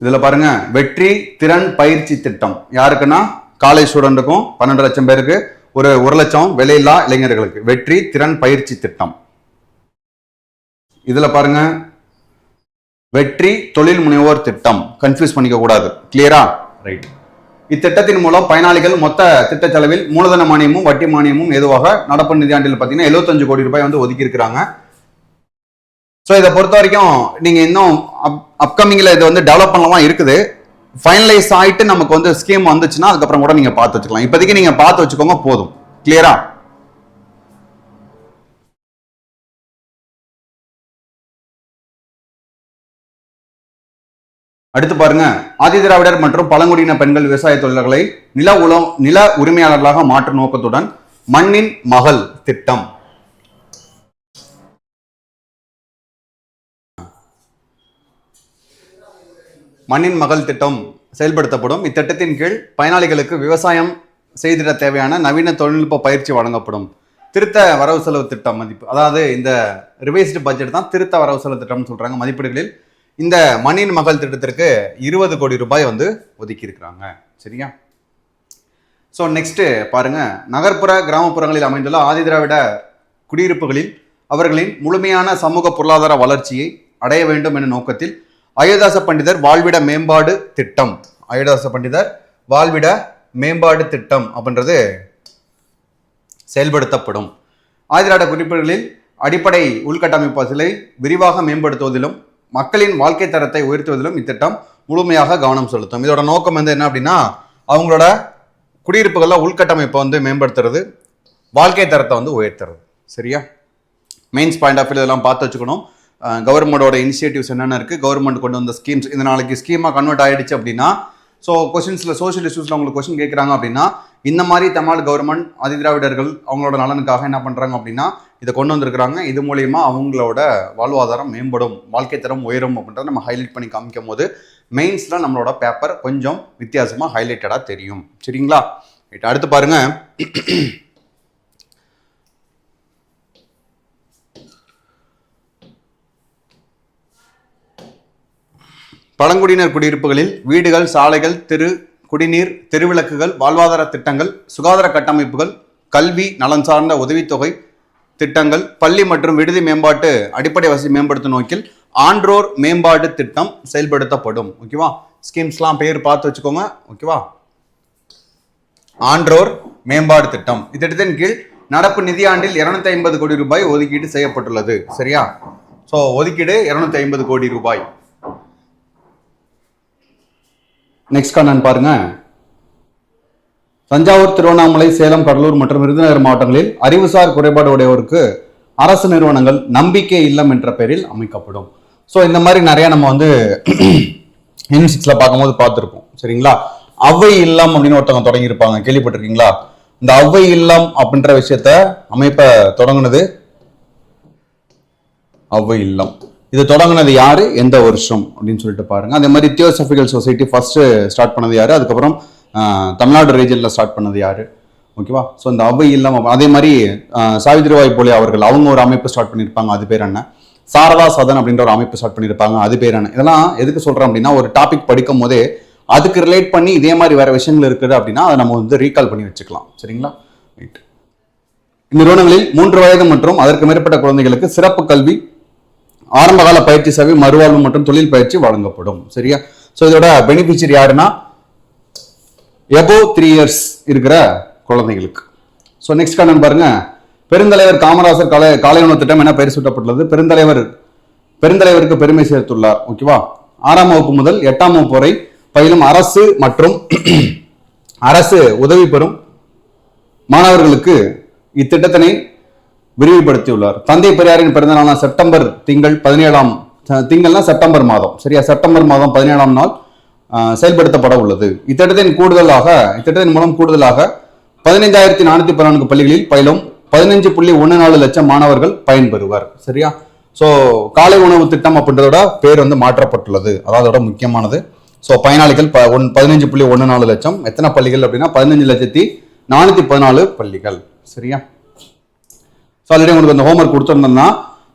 இதுல பாருங்க, வெற்றி திறன் பயிற்சி திட்டம் யாருக்குன்னா காலேஜ் ஸ்டூடெண்ட்டுக்கும் 12 லட்சம் பேருக்கு, ஒரு 1 லட்சம் வேலையில்லா இளைஞர்களுக்கு வெற்றி திறன் பயிற்சி திட்டம். இதுல பாருங்க, வெற்றி தொழில் முனைவோர் திட்டம், கன்ஃபியூஸ் பண்ணிக்க கூடாது. கிளியரா? ரைட், இத்திட்டத்தின் மூலம் பயனாளிகள் மொத்த திட்ட செலவில் மூலதன மானியமும் வட்டி மானியமும் ஏதுவாக நடப்பு நிதியாண்டில் பார்த்தீங்கன்னா 75 கோடி ரூபாய் வந்து ஒதுக்கி இருக்கிறாங்க. ஸோ இதை பொறுத்த வரைக்கும் நீங்க இன்னும் அப்கமிங்ல இது வந்து டெவலப் பண்ணலாம் இருக்குது. ஃபைனலைஸ் ஆயிட்டு நமக்கு வந்து ஸ்கீம் வந்துச்சுன்னா அதுக்கப்புறம் கூட நீங்க பார்த்து வச்சுக்கலாம். இப்போதைக்கு நீங்க பார்த்து வச்சுக்கோங்க போதும். கிளியரா? அடுத்து பாருங்க, ஆதிதிராவிடர் மற்றும் பழங்குடியின பெண்கள் விவசாய தொழிலாளர்களை நில உரிமையாளர்களாக மாற்றும் நோக்கத்துடன் மண்ணின் மகள் திட்டம். மண்ணின் மகள் திட்டம் செயல்படுத்தப்படும். இத்திட்டத்தின் கீழ் பயனாளிகளுக்கு விவசாயம் செய்திட தேவையான நவீன தொழில்நுட்ப பயிற்சி வழங்கப்படும். திருத்த வரவு செலவு திட்டம் மதிப்பு, அதாவது இந்த ரிவைஸ்டு பட்ஜெட் தான் திருத்த வரவு செலவு திட்டம்னு சொல்றாங்க. மதிப்பீடுகளில் இந்த மண்ணின் மகள் திட்டத்திற்கு 20 கோடி ரூபாய் வந்து ஒதுக்கி இருக்கிறாங்க. சரியா? ஸோ நெக்ஸ்ட் பாருங்க, நகர்ப்புற கிராமப்புறங்களில் அமைந்துள்ள ஆதிதிராவிட குடியிருப்புகளில் அவர்களின் முழுமையான சமூக பொருளாதார வளர்ச்சியை அடைய வேண்டும் என்ற நோக்கத்தில் அயோத்திதாச பண்டிதர் வாழ்விட மேம்பாடு திட்டம், அயோத்திதாச பண்டிதர் வாழ்விட மேம்பாடு திட்டம் அப்படின்றது செயல்படுத்தப்படும். ஆதிதிராவிட குறிப்புகளில் அடிப்படை உள்கட்டமைப்பு வசதிகளை விரிவாக மேம்படுத்துவதிலும் மக்களின் வாழ்க்கை தரத்தை உயர்த்துவதிலும் இத்திட்டம் முழுமையாக கவனம் செலுத்தும். இதோட நோக்கம் வந்து என்ன அப்படின்னா, அவங்களோட குடியிருப்புகளில் உள்கட்டமைப்பை வந்து மேம்படுத்துறது, வாழ்க்கை தரத்தை வந்து உயர்த்துறது. சரியா, மெயின்ஸ் பாயிண்ட் ஆஃப் வியூ இதெல்லாம் பார்த்து வச்சுக்கணும். கவர்மெண்டோட இனிஷியேட்டிவ்ஸ் என்னென்ன இருக்குது, கவர்மெண்ட் கொண்டு வந்த ஸ்கீம்ஸ், இது நாளைக்கு ஸ்கீமாக கன்வெர்ட் ஆகிடுச்சு அப்படின்னா, ஸோ கொஸ்டின்ஸில் சோஷியல் இஷ்யூஸில் உங்களுக்கு கொஸ்டின் கேட்குறாங்க அப்படின்னா, இந்த மாதிரி தமிழ்நாடு கவர்மெண்ட் ஆதிதிராவிடர்கள் அவங்களோட நலனுக்காக என்ன பண்ணுறாங்க அப்படின்னா இதை கொண்டு வந்திருக்கிறாங்க. இது மூலயமா அவங்களோட வாழ்வாதாரம் மேம்படும், வாழ்க்கை தரம் உயரும் அப்படின்றத நம்ம ஹைலைட் பண்ணி காமிக்கும் போது மெயின்ஸில் நம்மளோட பேப்பர் கொஞ்சம் வித்தியாசமாக ஹைலைட்டடாக தெரியும். சரிங்களா? அடுத்து பாருங்க, பழங்குடியினர் குடியிருப்புகளில் வீடுகள், சாலைகள், குடிநீர், தெருவிளக்குகள், வாழ்வாதார திட்டங்கள், சுகாதார கட்டமைப்புகள், கல்வி, நலன் சார்ந்த உதவித்தொகை திட்டங்கள், பள்ளி மற்றும் விடுதி மேம்பாட்டு அடிப்படை வசதி மேம்படுத்தும் நோக்கில் ஆன்றோர் மேம்பாடு திட்டம் செயல்படுத்தப்படும். ஓகேவா? ஸ்கீம்ஸ்லாம் பேர் பார்த்து வச்சுக்கோங்க. ஓகேவா? ஆன்றோர் மேம்பாடு திட்டம் இத்திட்டத்தின் கீழ் நடப்பு நிதியாண்டில் 250 கோடி ரூபாய் ஒதுக்கீடு செய்யப்பட்டுள்ளது. சரியா? ஸோ ஒதுக்கீடு 250 கோடி ரூபாய். நெக்ஸ்ட் கண்ணன் பாருங்க, தஞ்சாவூர், திருவண்ணாமலை, சேலம், கடலூர் மற்றும் விருதுநகர் மாவட்டங்களில் அறிவுசார் குறைபாடு உடையவருக்கு அரசு நிறுவனங்கள் நம்பிக்கை இல்லம் என்ற பெயரில் அமைக்கப்படும். ஸோ இந்த மாதிரி நிறைய நம்ம வந்து N6ல பார்க்கும்போது பார்த்துருப்போம். சரிங்களா? அவ்வை இல்லம் அப்படின்னு ஒருத்தவங்க தொடங்கியிருப்பாங்க, கேள்விப்பட்டிருக்கீங்களா? இந்த அவ்வை இல்லம் அப்படின்ற விஷயத்த அமைப்ப தொடங்குனது அவ்வை இல்லம். இது தொடங்குனது யாரு, எந்த வருஷம் அப்படின்னு சொல்லிட்டு பாருங்க. அதே மாதிரி தியோசபிக்கல் சொசைட்டி ஃபர்ஸ்ட் ஸ்டார்ட் பண்ணது யாரு, அதுக்கப்புறம் தமிழ்நாடு ரீஜன்ல ஸ்டார்ட் பண்ணது யாரு, ஓகேவா? ஸோ இந்த அவ்வை இல்லம். அதே மாதிரி சாவித்ரிபாய் பூலே அவர்கள் அவங்க ஒரு அமைப்பு ஸ்டார்ட் பண்ணியிருப்பாங்க, அது பேர் என்ன? சாரதா சதன் அப்படின்ற ஒரு அமைப்பு ஸ்டார்ட் பண்ணியிருப்பாங்க, அது பேர் என்ன? இதெல்லாம் எதுக்கு சொல்றேன் அப்படின்னா, ஒரு டாபிக் படிக்கும் போதே அதுக்கு ரிலேட் பண்ணி இதே மாதிரி வேற விஷயங்கள் இருக்குது அப்படின்னா அதை நம்ம வந்து ரீகால் பண்ணி வச்சுக்கலாம். சரிங்களா? ரைட். இந்நிறுவனங்களில் 3 வயது மற்றும் அதற்கு மேற்பட்ட குழந்தைகளுக்கு சிறப்பு கல்வி, ஆரம்பகால பயிற்சி சேவை, மறுவாழ்வு மற்றும் தொழில் பயிற்சி வழங்கப்படும். சரியா? ஸோ இதோட பெனிஃபிஷியரி யாருன்னா எபோ 3 இயர்ஸ் இருக்கிற குழந்தைகளுக்கு. ஸோ நெக்ஸ்ட் கண்ணன் பாருங்க. பெருந்தலைவர் காமராசர் காலை உணவு திட்டம் என பெயர் சூட்டப்பட்டுள்ளது. பெருந்தலைவருக்கு பெருமை சேர்த்துள்ளார். ஓகேவா? 6ஆம் வகுப்பு முதல் 8ஆம் வகுப்பு வரை பயிலும் அரசு மற்றும் அரசு உதவி பெறும் மாணவர்களுக்கு இத்திட்டத்தினை விரிவுபடுத்தியுள்ளார். தந்தை பெரியாரின் பிறந்த நாளான செப்டம்பர் திங்கள் 17ஆம் திங்கள்னா செப்டம்பர் மாதம், சரியா? செப்டம்பர் மாதம் 17ஆம் நாள் செயல்படுத்தப்பட உள்ளது. இத்திட்டத்தின் மூலம் கூடுதலாக 15,414 பள்ளிகளில் பயிலும் 15.14 லட்சம் மாணவர்கள் பயன்பெறுவர். சரியா? ஸோ காலை உணவு திட்டம் அப்படின்றதோட பேர் வந்து மாற்றப்பட்டுள்ளது. அதாவது முக்கியமானது. ஸோ பயனாளிகள் 15.14 லட்சம். எத்தனை பள்ளிகள் அப்படின்னா 15,414 பள்ளிகள். சரியா? ஸோ ஆல்ரெடி உங்களுக்கு அந்த ஹோம்ஒர்க் கொடுத்துருந்தோம்னா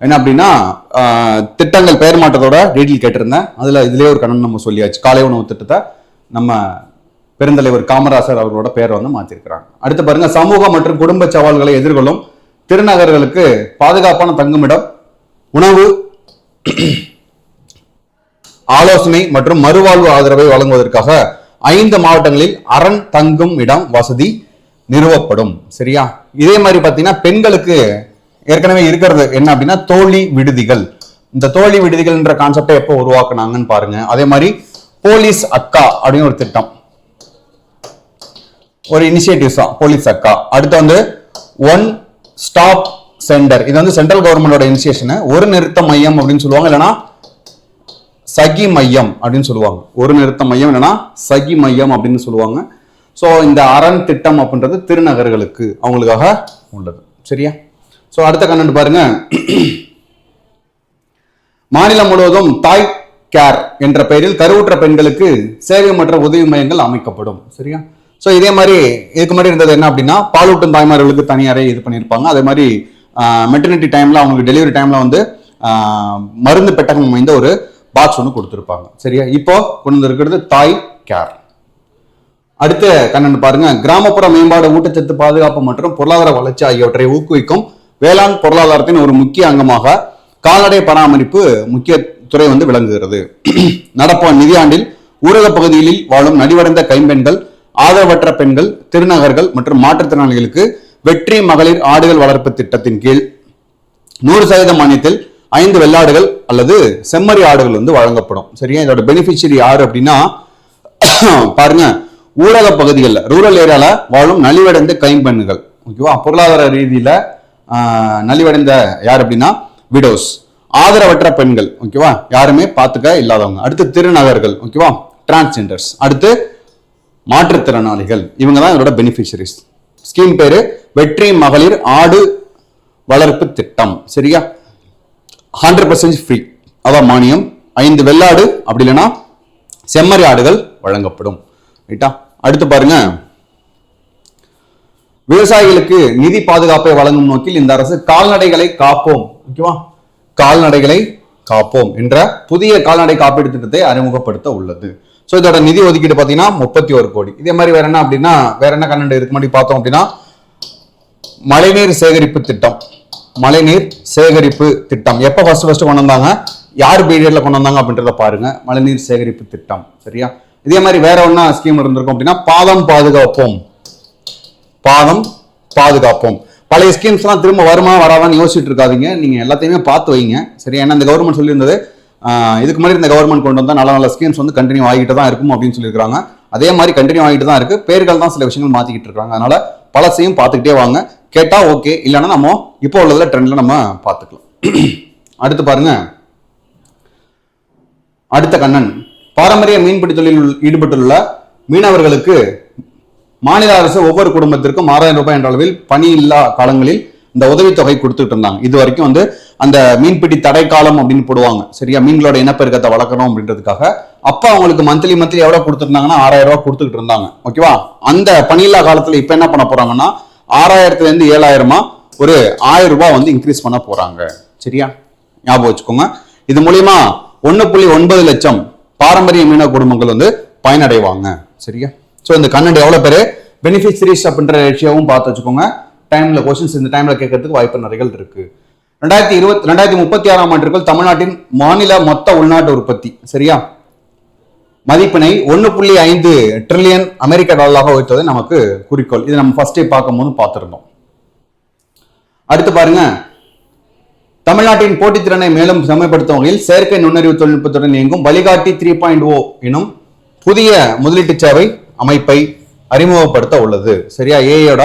என்ன அப்படின்னா திட்டங்கள் பெயர் மாற்றத்தோட டீட்டெயில் கேட்டிருந்தேன். இதுலேயே ஒரு கண்ணன் நம்ம சொல்லியாச்சு. காலை உணவு திட்டத்தை நம்ம பெருந்தலைவர் காமராசர் அவர்களோட பேரை வந்து மாற்றிருக்கிறாங்க. அடுத்து பாருங்க. சமூக மற்றும் குடும்ப சவால்களை எதிர்கொள்ளும் திருநகர்களுக்கு பாதுகாப்பான தங்குமிடம், உணவு, ஆலோசனை மற்றும் மறுவாழ்வு ஆதரவை வழங்குவதற்காக 5 மாவட்டங்களில் அரண் தங்கும் இடம் வசதி நிறுவப்படும். சரியா? இதே மாதிரி பார்த்தீங்கன்னா பெண்களுக்கு ஏற்கனவே இருக்கிறது என்ன அப்படின்னா தோழி விடுதிகள். இந்த தோழி விடுதிகள்ன்ற கான்செப்டை எப்போ உருவாக்குனாங்கன்னு பாருங்க. அதே மாதிரி போலீஸ் அக்கா அப்படின்னு ஒரு திட்டம், ஒரு இனிஷியேட்டிவ்ஸ் தான் போலீஸ் அக்கா. அடுத்து வந்து ஒன் ஸ்டாப் சென்டர். இது வந்து சென்ட்ரல் கவர்மெண்டோட இனிஷியேஷன். ஒரு நிறுத்த மையம் அப்படின்னு சொல்லுவாங்க, இல்லைன்னா சகி மையம் அப்படின்னு சொல்லுவாங்க. ஒரு நிறுத்த மையம் இல்லைன்னா சகி மையம் அப்படின்னு சொல்லுவாங்க. ஸோ இந்த அரண் திட்டம் அப்படின்றது திருநகர்களுக்கு அவங்களுக்காக உள்ளது. சரியா? ஸோ அடுத்த கண்ணு பாருங்க. மாநிலம் முழுவதும் தாய் கேர் என்ற பெயரில் கருவுற்ற பெண்களுக்கு சேவை மற்றும் உதவி மையங்கள் அமைக்கப்படும். சரியா? ஸோ இதே மாதிரி இதுக்கு மாதிரி இருந்தது என்ன அப்படின்னா பாலூட்டும் தாய்மார்களுக்கு தனி அறை இது பண்ணியிருப்பாங்க. அதே மாதிரி மெட்டர்னிட்டி டைம்ல அவங்களுக்கு டெலிவரி டைம்ல வந்து மருந்து பெட்டகம் அமைந்த ஒரு பாக்ஸ் ஒன்று கொடுத்துருப்பாங்க. சரியா? இப்போ கொண்டு இருக்கிறது தாய் கேர். அடுத்த கண்ணன் பாருங்க. கிராமப்புற மேம்பாடு, ஊட்டச்சத்து பாதுகாப்பு மற்றும் பொருளாதார வளர்ச்சி ஆகியவற்றை ஊக்குவிக்கும் வேளாண் பொருளாதாரத்தின் ஒரு முக்கிய அங்கமாக கால்நடை பராமரிப்பு முக்கிய துறை வந்து விளங்குகிறது. நடப்பு நிதியாண்டில் ஊரக பகுதிகளில் வாழும் நலிவடைந்த கைம்பெண்கள், ஆதரவற்ற பெண்கள், திருநகர்கள் மற்றும் மாற்றுத்திறனாளிகளுக்கு வெற்றி மகளிர் ஆடுகள் வளர்ப்பு திட்டத்தின் கீழ் 100% மானியத்தில் 5 வெள்ளாடுகள் அல்லது செம்மறி ஆடுகள் வந்து வழங்கப்படும். சரியா? இதோட பெனிஃபிஷியரி யாரு அப்படின்னா பாருங்க, ஊரக பகுதிகளில் ரூரல் ஏரியால வாழும் நலிவடைந்த கைம்பெண்கள். ஓகேவா? பொருளாதார ரீதியில நலிவடைந்த யார் அப்படின்னா விடோஸ், ஆதரவற்ற பெண்கள். ஓகேவா? யாருமே பார்த்துக்க இல்லாதவங்க. அடுத்து திருநகர்கள். ஓகேவா? டிரான்ஸ்ஜெண்டர்ஸ். அடுத்து மாற்றுத்திறனாளிகள். இவங்க தான் இதோட பெனிஃபிஷரிஸ். ஸ்கீம் பேரு வெற்றி மகளிர் ஆடு வளர்ப்பு திட்டம். சரியா? 100% ஃப்ரீ. அதான் மானியம். 5 வெள்ளாடு அப்படி இல்லைன்னா செம்மறி ஆடுகள் வழங்கப்படும். ரைட்டா? அடுத்து பாருங்க. விவசாயிகளுக்கு நிதி பாதுகாப்பை வழங்கும் நோக்கில் இந்த அரசு கால்நடைகளை காப்போம், ஓகேவா, கால்நடைகளை காப்போம் என்ற புதிய கால்நடை காப்பீடு திட்டத்தை அறிமுகப்படுத்த உள்ளது. ஸோ இதோட நிதி ஒதுக்கீடு பார்த்தீங்கன்னா 31 கோடி. இதே மாதிரி வேற என்ன அப்படின்னா வேற என்ன கண்ணு இதுக்கு முன்னாடி பார்த்தோம் அப்படின்னா மழைநீர் சேகரிப்பு திட்டம். மழைநீர் சேகரிப்பு திட்டம் எப்போ ஃபர்ஸ்ட் கொண்டு வந்தாங்க, யார் பீரியட்ல கொண்டு வந்தாங்க அப்படின்றத பாருங்க. மழைநீர் சேகரிப்பு திட்டம். சரியா? இதே மாதிரி வேற ஒன்னா ஸ்கீம் இருந்திருக்கும் அப்படின்னா பாதம் பாதுகாப்போம். பாதம் பாதுகாப்போம். பழைய ஸ்கீம்ஸ் எல்லாம் திரும்ப வருமா வராதான்னு யோசிச்சுட்டு இருக்காதீங்க, நீங்க எல்லாத்தையுமே பார்த்து வைங்க. சரி? ஏன்னா இந்த கவர்மெண்ட் சொல்லியிருந்தது இதுக்கு முன்னாடி இந்த கவர்மெண்ட் கொண்டு வந்தா நல்ல நல்ல ஸ்கீம்ஸ் வந்து கண்டினியூ ஆகிட்டு தான் இருக்கும் அப்படின்னு சொல்லியிருக்காங்க. அதே மாதிரி கண்டினியூ ஆகிட்டு தான் இருக்கு. பேர்கள் தான் சில விஷயங்கள் மாத்திக்கிட்டு இருக்காங்க. அதனால பழசையும் பார்த்துக்கிட்டே வாங்க. கேட்டா ஓகே, இல்லைன்னா நம்ம இப்போ உள்ளதுல ட்ரெண்ட்ல நம்ம பார்த்துக்கலாம். அடுத்து பாருங்க, அடுத்த கண்ணன். பாரம்பரிய மீன்பிடி தொழிலில் ஈடுபட்டுள்ள மீனவர்களுக்கு மாநில அரசு ஒவ்வொரு குடும்பத்திற்கும் 6000 ரூபாய் என்ற அளவில் பணி இல்லா காலங்களில் இந்த உதவித்தொகை கொடுத்துட்டு இருந்தாங்க. இது வரைக்கும் வந்து அந்த மீன்பிடி தடை காலம் அப்படின்னு போடுவாங்க. சரியா, மீன்களோட இனப்பெருக்கத்தை வளர்க்கணும் அப்படின்றதுக்காக அப்ப அவங்களுக்கு மந்த்லி எவ்வளவு கொடுத்துருந்தாங்கன்னா 6000 ரூபாய் கொடுத்துக்கிட்டு இருந்தாங்க. ஓகேவா, அந்த பணியில்லா காலத்துல இப்ப என்ன பண்ண போறாங்கன்னா 6000த்துல இருந்து 7000 ஒரு 1000 ரூபாய் வந்து இன்க்ரீஸ் பண்ண போறாங்க. சரியா, ஞாபகம் வச்சுக்கோங்க. இது மூலியமா 1.9 லட்சம் பாரம்பரிய மீனவ குடும்பங்கள் வந்து பயனடைவாங்க. சரியா, ஸோ இந்த கண்ணன் எவ்வளவு பேரு பெனிஃபிஷரிஸ் அப்படின்ற ரேஷியோவும் பார்த்து வச்சுக்கோங்க. டைம்ல கொஸ்டின்ஸ் இந்த டைம்ல கேட்கறதுக்கு வாய்ப்பு நிறைய இருக்கு. 2036 ஆண்டுக்குள் தமிழ்நாட்டின் மாநில மொத்த உள்நாட்டு உற்பத்தி சரியா மதிப்பினை 1.5 ட்ரில்லியன் அமெரிக்க டாலராக உயர்த்துவது நமக்கு குறிக்கோள். இது நம்ம ஃபர்ஸ்டே பார்க்கும்போது பார்த்திருந்தோம். அடுத்து பாருங்க, தமிழ்நாட்டின் போட்டித்திறனை மேலும் செம்மைப்படுத்தும் வகையில் செயற்கை நுண்ணறிவு தொழில்நுட்பத்துடன் இயங்கும் வழிகாட்டி 3.0 எனும் புதிய முதலீட்டு சேவை அமைப்பை அறிமுகப்படுத்த உள்ளது. சரியா, ஏஐயோட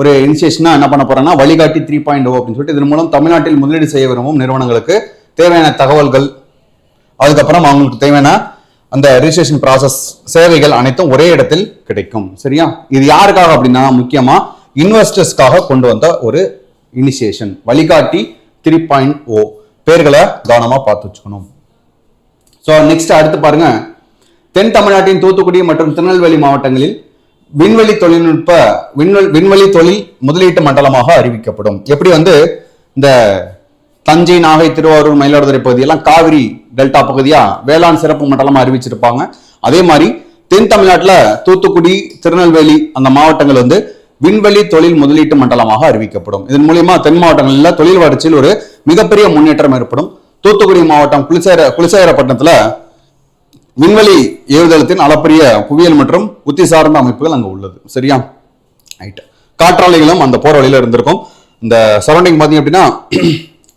ஒரு இனிஷியேஷனா என்ன பண்ண போறாங்கன்னா வழிகாட்டி 3.0 அப்படின்னு சொல்லிட்டு இதன் மூலம் தமிழ்நாட்டில் முதலீடு செய்ய விரும்பும் நிறுவனங்களுக்கு தேவையான தகவல்கள், அதுக்கப்புறம் அவங்களுக்கு தேவையான அந்த ரிஜிஸ்ட்ரேஷன் ப்ராசஸ் சேவைகள் அனைத்தும் ஒரே இடத்தில் கிடைக்கும். சரியா, இது யாருக்காக அப்படின்னா முக்கியமா இன்வெஸ்டர்ஸ்க்காக கொண்டு வந்த ஒரு இனிஷியேஷன் வழிகாட்டி 3.0. பேர்களை கவனமா பார்த்து வச்சுக்கணும். ஸோ நெக்ஸ்ட் அடுத்து பாருங்க, தென் தமிழ்நாட்டின் தூத்துக்குடி மற்றும் திருநெல்வேலி மாவட்டங்களில் விண்வெளி தொழில் முதலீட்டு மண்டலமாக அறிவிக்கப்படும். எப்படி வந்து இந்த தஞ்சை, நாகை, திருவாரூர், மயிலாடுதுறை பகுதியெல்லாம் காவிரி டெல்டா பகுதியா வேளாண் சிறப்பு மண்டலமா அறிவிச்சிருப்பாங்க. அதே மாதிரி தென் தமிழ்நாட்டில் தூத்துக்குடி, திருநெல்வேலி அந்த மாவட்டங்கள் வந்து விண்வெளி தொழில் முதலீட்டு மண்டலமாக அறிவிக்கப்படும். இதன் மூலியமா தென் மாவட்டங்களில் தொழில் வளர்ச்சியில் ஒரு மிகப்பெரிய முன்னேற்றம் ஏற்படும். தூத்துக்குடி மாவட்டம் குலசேகரப்பட்டினத்துல விண்வெளி ஏவுதளத்தின் அளப்பரிய புவியியல் மற்றும் உத்தி சார்ந்த அமைப்புகள் அங்க உள்ளது. சரியா, ரைட். காற்றாலைகளும் அந்த போற வழியில இருந்திருக்கும். இந்த சரௌண்டிங் பாத்தீங்க அப்படின்னா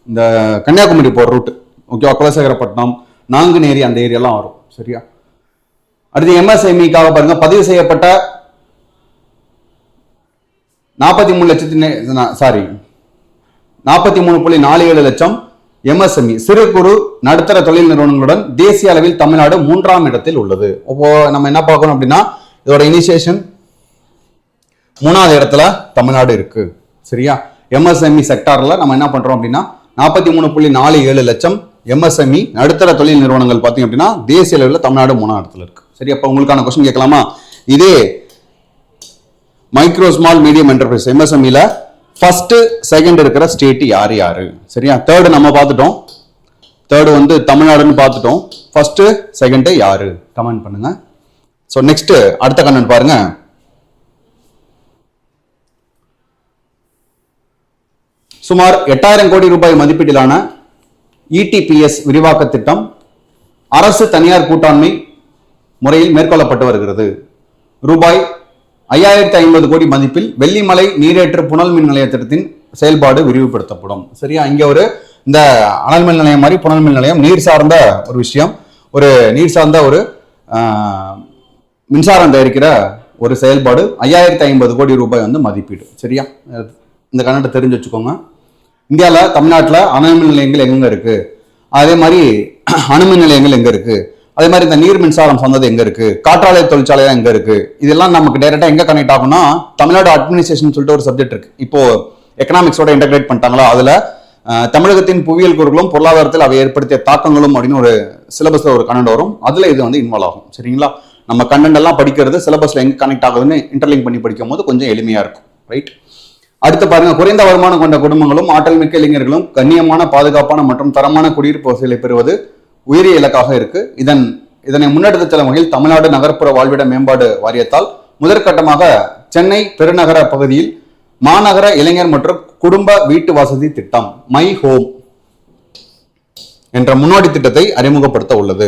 இந்த கன்னியாகுமரி போற ரூட் ஓகேவா, குலசேகரப்பட்டினம், நாங்குநேரி அந்த ஏரியாலாம் வரும். சரியா, அடுத்து எம்எஸ்எம்இக்காக பாருங்க, பதிவு செய்யப்பட்ட 43.47 லட்சம் எம்எஸ்எம்இ சிறு குறு நடுத்தர தொழில் நிறுவனங்களுடன் தேசிய அளவில் தமிழ்நாடு 3ஆம் இடத்தில் உள்ளது. இப்போ நம்ம என்ன பார்க்கணும் அப்படின்னா இதோட இனிஷியேஷன் 3வது இடத்துல தமிழ்நாடு இருக்கு. சரியா, எம்எஸ்எம்இ செக்டார்ல நம்ம என்ன பண்றோம் அப்படின்னா 43.47 லட்சம் எம்எஸ்எம்இ நடுத்தர தொழில் நிறுவனங்கள் பார்த்தீங்க அப்படின்னா தேசிய அளவில் தமிழ்நாடு 3ஆம் இடத்துல இருக்கு. சரி, அப்ப உங்களுக்கான கொஸ்டின் கேட்கலாமா, இதே மைக்ரோ ஸ்மால் மீடியம் என்டர்பிரைஸ் எம்எஸ்எம்இல ஃபர்ஸ்ட் செகண்ட் இருக்கிற ஸ்டேட் யாரு யாரு? சரியா, தேர்டு நம்ம பார்த்துட்டோம், தேர்டு வந்து தமிழ்நாடுன்னு பார்த்துட்டோம், ஃபர்ஸ்ட் செகண்ட் யாரு கமெண்ட் பண்ணுங்க. ஸோ நெக்ஸ்ட் அடுத்த கண்ணன் பாருங்க, சுமார் 8000 கோடி ரூபாய் மதிப்பீட்டிலான இடிபிஎஸ் விரிவாக்க திட்டம் அரசு தனியார் கூட்டாண்மை முறையில் மேற்கொள்ளப்பட்டு வருகிறது. ரூபாய் 5050 கோடி மதிப்பில் வெள்ளிமலை நீரேற்று புனல் மின் நிலைய திட்டத்தின் செயல்பாடு விரிவுபடுத்தப்படும். சரியா, இங்க ஒரு இந்த அனல் மின் நிலையம் மாதிரி புனல் மின் நிலையம் நீர் சார்ந்த ஒரு விஷயம், ஒரு நீர் சார்ந்த ஒரு மின்சாரம் தயாரிக்கிற ஒரு செயல்பாடு 5050 கோடி ரூபாய் வந்து மதிப்பீடு. சரியா, இந்த கணக்கு தெரிஞ்சு வச்சுக்கோங்க. இந்தியாவில் தமிழ்நாட்டில் அனல் மின் நிலையங்கள் எங்க இருக்கு, அதே மாதிரி அணுமின் நிலையங்கள் எங்க இருக்கு, அதே மாதிரி இந்த நீர் மின்சாரம் சார்ந்தது எங்க இருக்கு, காற்றாலை தொழிற்சாலை எங்க இருக்கு, இதெல்லாம் நமக்கு டைரக்டா எங்க கனெக்ட் ஆகும்னா தமிழ்நாடு அட்மினிஸ்ட்ரேஷன் சொல்லிட்டு ஒரு சப்ஜெக்ட் இருக்கு. இப்போ எக்கனாமிக்ஸோட இன்டகிரேட் பண்ணிட்டாங்களா, அதுல தமிழகத்தின் புவியியல் கூறுகளும் பொருளாதாரத்தில் அவை ஏற்படுத்திய தாக்கங்களும் அப்படின்னு ஒரு சிலபஸ்ல ஒரு கண்டென்ட் வரும். அதுல இது வந்து இன்வால்வ் ஆகும். சரிங்களா, நம்ம கண்டென்ட் எல்லாம் படிக்கிறது சிலபஸ்ல எங்க கனெக்ட் ஆகுதுன்னு இன்டர்லிங்க் பண்ணி படிக்கும் போது கொஞ்சம் எளிமையா இருக்கும். ரைட், அடுத்து பாருங்க, குறைந்த வருமானம் கொண்ட குடும்பங்களும் ஆற்றல் மிக்க இளைஞர்களும் கண்ணியமான, பாதுகாப்பான மற்றும் தரமான குடியிருப்பு வசதிகளை பெறுவது உயரிய இலக்காக இருக்கு. இதனை முன்னெடுத்து செல்லும் வகையில் தமிழ்நாடு நகர்ப்புற வாழ்விட மேம்பாடு வாரியத்தால் முதற்கட்டமாக சென்னை பெருநகர பகுதியில் மாநகர இளைஞர் மற்றும் குடும்ப வீட்டு வசதி திட்டம் மை ஹோம் என்ற முன்னோடி திட்டத்தை அறிமுகப்படுத்த உள்ளது.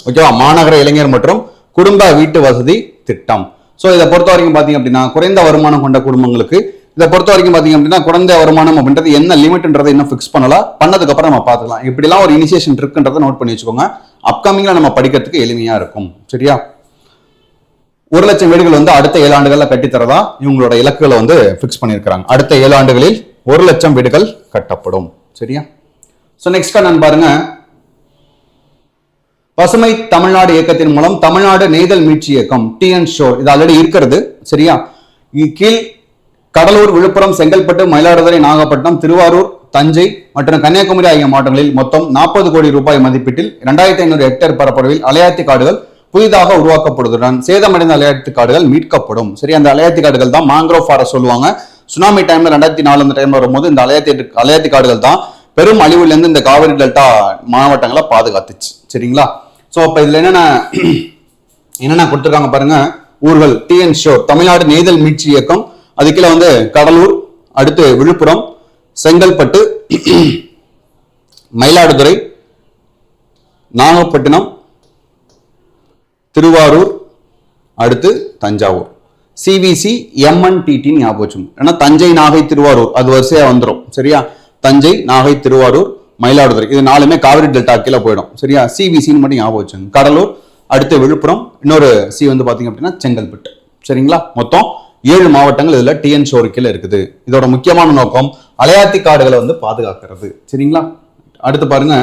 ஓகேவா, மாநகர இளைஞர் மற்றும் குடும்ப வீட்டு வசதி திட்டம். ஸோ இதை பொறுத்த வரைக்கும் பார்த்தீங்க அப்படின்னா குறைந்த வருமானம் கொண்ட குடும்பங்களுக்கு இதை பொறுத்த வரைக்கும் பார்த்தீங்க அப்படின்னா குறைந்த வருமானம் அப்படின்றது என்ன லிமிட்ன்றதை இன்னும் ஃபிக்ஸ் பண்ணலாம். பண்ணதுக்கு அப்புறம் நம்ம பார்த்துக்கலாம். இப்படிலாம் ஒரு இனிஷியேஷன் இருக்குன்றதை நோட் பண்ணி வச்சுக்கோங்க. அப்கமிங்ல நம்ம படிக்கிறதுக்கு எளிமையா இருக்கும். சரியா, 1,00,000 வீடுகள் வந்து அடுத்த 7 ஆண்டுகள்ல கட்டித்தரதா இவங்களோட இலக்குகளை வந்து பிக்ஸ் பண்ணியிருக்காங்க. அடுத்த 7 ஆண்டுகளில் 1,00,000 வீடுகள் கட்டப்படும். சரியா? சோ நெக்ஸ்ட் கண்ணன் பாருங்க, பசுமை தமிழ்நாடு இயக்கத்தின் மூலம் தமிழ்நாடு நெய்தல் மீட்சி இயக்கம் TN ஷோர் இது ஆல்ரெடி இருக்கிறது. சரியா? கீழ் கடலூர், விழுப்புரம், செங்கல்பட்டு, மயிலாடுதுறை, நாகப்பட்டினம், திருவாரூர், தஞ்சை மற்றும் கன்னியாகுமரி ஆகிய மாவட்டங்களில் மொத்தம் 40 கோடி ரூபாய் மதிப்பீட்டில் 2500 ஹெக்டேர் பரப்பளவில் அலையாத்தி காடுகள் புதிதாக உருவாக்கப்படுவதுடன் சேதமடைந்த அலையாத்தி காடுகள் மீட்கப்படும். சரி, அந்த அலையாத்தி காடுகள் தான் மாங்க்ரோவ் ஃபாரஸ்ட் சொல்லுவாங்க. சுனாமி டைம்ல 2004 அந்த டைம்ல வரும்போது இந்த அலையாத்தி காடுகள் தான் பெரும் அழிவுல இருந்து இந்த காவிரி டெல்டா மாவட்டங்களை பாதுகாத்துச்சு. சரிங்களா? சோ அப்ப இதுல என்னென்ன கொடுத்துருக்காங்க பாருங்க. ஊர்கள் TN ஷோர் தமிழ்நாடு நெய்தல் மீட்சி இயக்கம், அதுக்குள்ள வந்து கடலூர், அடுத்து விழுப்புரம், செங்கல்பட்டு, மயிலாடுதுறை, நாகப்பட்டினம், திருவாரூர், அடுத்து தஞ்சாவூர். CVC MNTT ஞாபகம் வச்சுக்கணும். ஏன்னா தஞ்சை, நாகை, திருவாரூர் அது வரிசையா வந்துடும். சரியா? தஞ்சை, நாகை, திருவாரூர், மயிலாடுதுறை இது 4மே காவிரி டெல்டா கீழே போயிடும். சரியா? CVCன்னு மட்டும் ஞாபகம் வச்சுங்க. கடலூர், அடுத்து விழுப்புரம், இன்னொரு சி வந்து பாத்தீங்க அப்படின்னா செங்கல்பட்டு. சரிங்களா? மொத்தம் 7 மாவட்டங்கள் இதுல TN ஷோர் கீழே இருக்குது. இதோட முக்கியமான நோக்கம் அலையாத்தி காடுகளை வந்து பாதுகாக்கிறது. சரிங்களா? அடுத்து பாருங்க,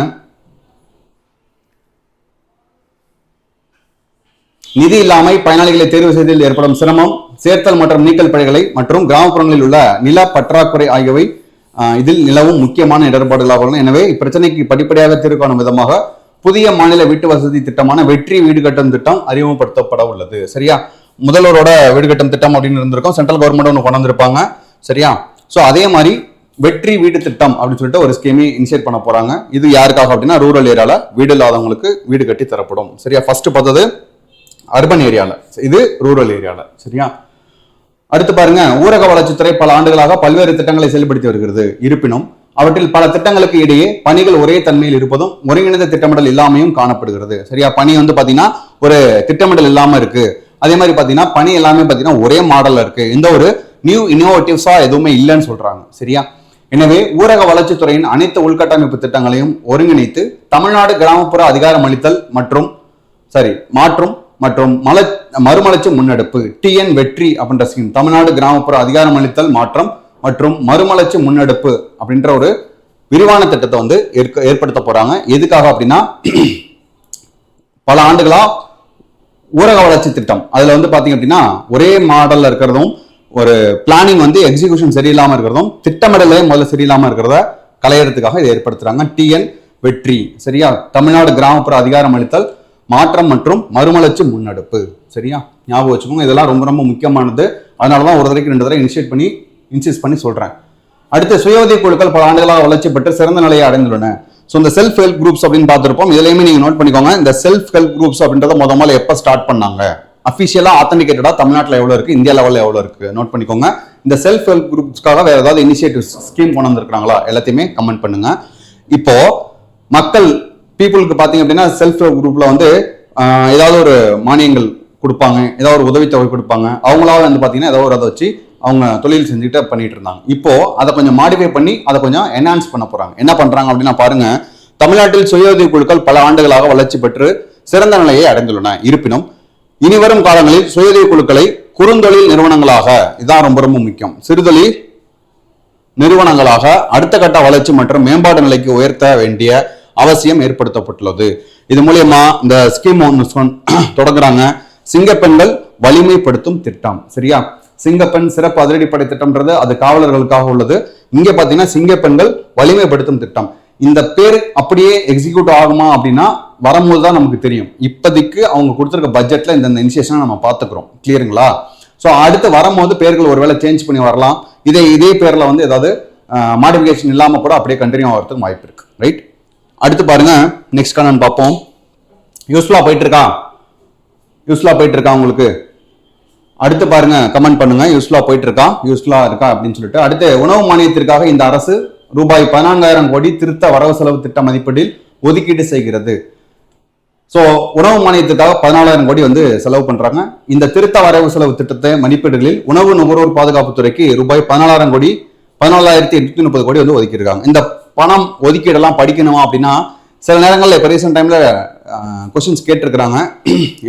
நிதி இல்லாமை பயனாளிகளை தேர்வு செய்வதில் ஏற்படும் சிரமம், சேர்த்தல் மற்றும் நீக்கல் பிழைகளை மற்றும் கிராமப்புறங்களில் உள்ள நில பற்றாக்குறை ஆகியவை இதில் நிலவும் முக்கியமான இடர்பாடுகளாக. எனவே இப்பிரச்சனைக்கு படிப்படியாக தீர்வு காணும் விதமாக புதிய மாநில வீட்டு வசதி திட்டமான வெற்றி வீடு கட்டும் திட்டம் அறிமுகப்படுத்தப்பட உள்ளது. சரியா? முதல்வரோட வீடு கட்டும் திட்டம் அப்படின்னு இருந்திருக்கும், சென்ட்ரல் கவர்மெண்ட் ஒன்று கொண்டு வந்திருப்பாங்க. சரியா? சோ அதே மாதிரி வெற்றி வீடு திட்டம் அப்படின்னு சொல்லிட்டு ஒரு ஸ்கீமை இனிஷியேட் பண்ண போறாங்க. இது யாருக்காக அப்படின்னா ரூரல் ஏரியால வீடு இல்லாதவங்களுக்கு வீடு கட்டி தரப்படும். சரியா? ஃபர்ஸ்ட் பார்த்தது அர்பன் ஏரியால, இது ரூரல் ஏரியால. சரியா? அடுத்து பாருங்க, ஊரக வளர்ச்சித்துறை பல ஆண்டுகளாக பல்வேறு திட்டங்களை செயல்படுத்தி வருகிறது. இருப்பினும் அவற்றில் பல திட்டங்களுக்கு இடையே பணிகள் ஒரே தன்மையில் இருப்பதும் ஒருங்கிணைந்த திட்டமிடல் இல்லாமையும் காணப்படுகிறது. சரியா? பணி வந்து பாத்தீங்கன்னா ஒரு திட்டமிடல் இல்லாம இருக்கு. அதே மாதிரி பாத்தீங்கன்னா பணி எல்லாமே பாத்தீங்கன்னா ஒரே மாடல்ல இருக்கு. எந்த ஒரு நியூ இனோவேட்டிவ்ஸா எதுவுமே இல்லைன்னு சொல்றாங்க. சரியா? எனவே ஊரக வளர்ச்சித்துறையின் அனைத்து உள்கட்டமைப்பு திட்டங்களையும் ஒருங்கிணைத்து தமிழ்நாடு கிராமப்புற அதிகாரம் அளித்தல் மாற்றும் மற்றும் மறுமலர்ச்சி முன்னெடுப்பு TN வெற்றி அப்படின்ற ஸ்கீம், தமிழ்நாடு கிராமப்புற அதிகாரம் அளித்தல் மாற்றம் மற்றும் மறுமலர்ச்சி முன்னெடுப்பு அப்படின்ற ஒரு விரிவான திட்டத்தை வந்து ஏற்படுத்த போறாங்க. எதுக்காக அப்படின்னா பல ஆண்டுகளா ஊரக வளர்ச்சி திட்டம் அதுல வந்து பாத்தீங்க அப்படின்னா ஒரே மாடல்ல இருக்கிறதும், ஒரு பிளானிங் வந்து எக்ஸிகியூஷன் சரியில்லாம இருக்கிறதும், திட்டமிடலே முதல்ல சரியில்லாம இருக்கிறத களையறதுக்காக இதை ஏற்படுத்துறாங்க. TN வெற்றி. சரியா? தமிழ்நாடு கிராமப்புற அதிகாரம் அளித்தல் மாற்றம் மற்றும் மறுமலர்ச்சி முன்னெடுப்பு. சரியா? ஞாபகம் வச்சுக்கோங்க. இதெல்லாம் ரொம்ப ரொம்ப முக்கியமானது. அதனாலதான் ஒரு தடவைக்கு 2 தடவை இன்சிஸ்ட் பண்ணி சொல்றேன். அடுத்து சுய உதவி குழுக்கள் பல ஆண்டுகளாக வளர்ச்சி பெற்று சிறந்த நிலையை அடைந்துள்ளன. ஸோ இந்த செல்ஃப் ஹெல்ப் குரூப்ஸ் அப்படின்னு பார்த்திருப்போம். இதுலயுமே நீங்க நோட் பண்ணிக்கோங்க, இந்த செல்ஃப் ஹெல்ப் குரூப்ஸ் அப்படின்றத முதல்ல எப்ப ஸ்டார்ட் பண்ணாங்க, அபிஷியலா ஆத்தென்டிகேட்டடா தமிழ்நாட்டில் எவ்வளவு இருக்கு, இந்தியா லெவலில் எவ்வளவு இருக்கு நோட் பண்ணிக்கோங்க. இந்த செல்ஃப் ஹெல்ப் குரூப்ஸ்க்காக வேற ஏதாவது இனிஷியேட்டிவ் ஸ்கீம் கொண்டு வந்திருக்காங்களா எல்லாத்தையுமே கமெண்ட் பண்ணுங்க. இப்போ மக்கள் பீப்புளுக்கு பாத்தீங்க அப்படின்னா செல்ஃப் ஹெல்ப் குரூப்ல வந்து ஏதாவது ஒரு மானியங்கள் கொடுப்பாங்க, ஏதாவது ஒரு உதவித்தொகை கொடுப்பாங்க. அவங்களால வந்து பாத்தீங்கன்னா ஏதாவது ஒரு அதை வச்சு அவங்க தொழில் செஞ்சுட்டு பண்ணிட்டு இருந்தாங்க. இப்போ அதை கொஞ்சம் மாடிஃபை பண்ணி அதை கொஞ்சம் என்ஹான்ஸ் பண்ண போறாங்க. என்ன பண்றாங்க அப்படின்னா பாருங்க, தமிழ்நாட்டில் சுய உதவி குழுக்கள் பல ஆண்டுகளாக வளர்ச்சி பெற்று சிறந்த நிலையை அடைந்துள்ளன. இருப்பினும் இனிவரும் காலங்களில் சுய உதவி குழுக்களை குறுந்தொழில் நிறுவனங்களாக, இதான் ரொம்ப ரொம்ப முக்கியம், சிறுதொழில் நிறுவனங்களாக அடுத்த கட்ட வளர்ச்சி மற்றும் மேம்பாடு நிலைக்கு உயர்த்த வேண்டிய அவசியம் ஏற்படுத்தப்பட்டுள்ளது. இது மூலியமா இந்த ஸ்கீம் தொடங்குறாங்க, சிங்கப்பெண்கள் வலிமைப்படுத்தும் திட்டம். சரியா? சிங்கப்பெண் சிறப்பு அதிரடிப்படை திட்டம்ன்றது அது காவலர்களுக்காக உள்ளது. இங்க பாத்தீங்கன்னா சிங்கப்பெண்கள் வலிமைப்படுத்தும் திட்டம். இந்த பேர் அப்படியே எக்ஸிக்யூட் ஆகுமா அப்படின்னா வரும்போது தான் நமக்கு தெரியும். இப்போதைக்கு அவங்க கொடுத்துருக்க பட்ஜெட்ல இந்த இனிஷியேஷனை நம்ம பார்த்துக்கிறோம். கிளியருங்களா? ஸோ அடுத்து வரும்போது பேர்கள் ஒருவேளை சேஞ்ச் பண்ணி வரலாம். இதே பேர்ல வந்து ஏதாவது மாடிஃபிகேஷன் இல்லாம கூட அப்படியே கண்டினியூ ஆகிறதுக்கு வாய்ப்பு இருக்கு. ரைட்? அடுத்து பாருங்க, நெக்ஸ்ட் கண்ணன் பார்ப்போம். யூஸ்ஃபுல்லா போயிட்டு இருக்கா உங்களுக்கு? அடுத்து பாருங்க, கமெண்ட் பண்ணுங்க, யூஸ்ஃபுல்லா போயிட்டு இருக்கா அப்படின்னு சொல்லிட்டு. அடுத்து உணவு மானியத்திற்காக இந்த அரசு ரூபாய் 14,000 கோடி திருத்த வரவு செலவு திட்ட மதிப்பீட்டில் ஒதுக்கீடு செய்கிறது. சோ உணவு மானியத்துக்காக 14,000 கோடி வந்து செலவு பண்றாங்க. இந்த திருத்த வரவு செலவு திட்டத்தை மதிப்பீடுகளில் உணவு நுகர்வோர் பாதுகாப்புத்துறைக்கு ரூபாய் 14,830 கோடி வந்து ஒதுக்கியிருக்காங்க. இந்த பணம் ஒதுக்கீடெல்லாம் படிக்கணுமா அப்படின்னா சில நேரங்களில் இப்போ ரீசெண்ட் டைம்ல கொஸ்டின்ஸ் கேட்டிருக்கிறாங்க.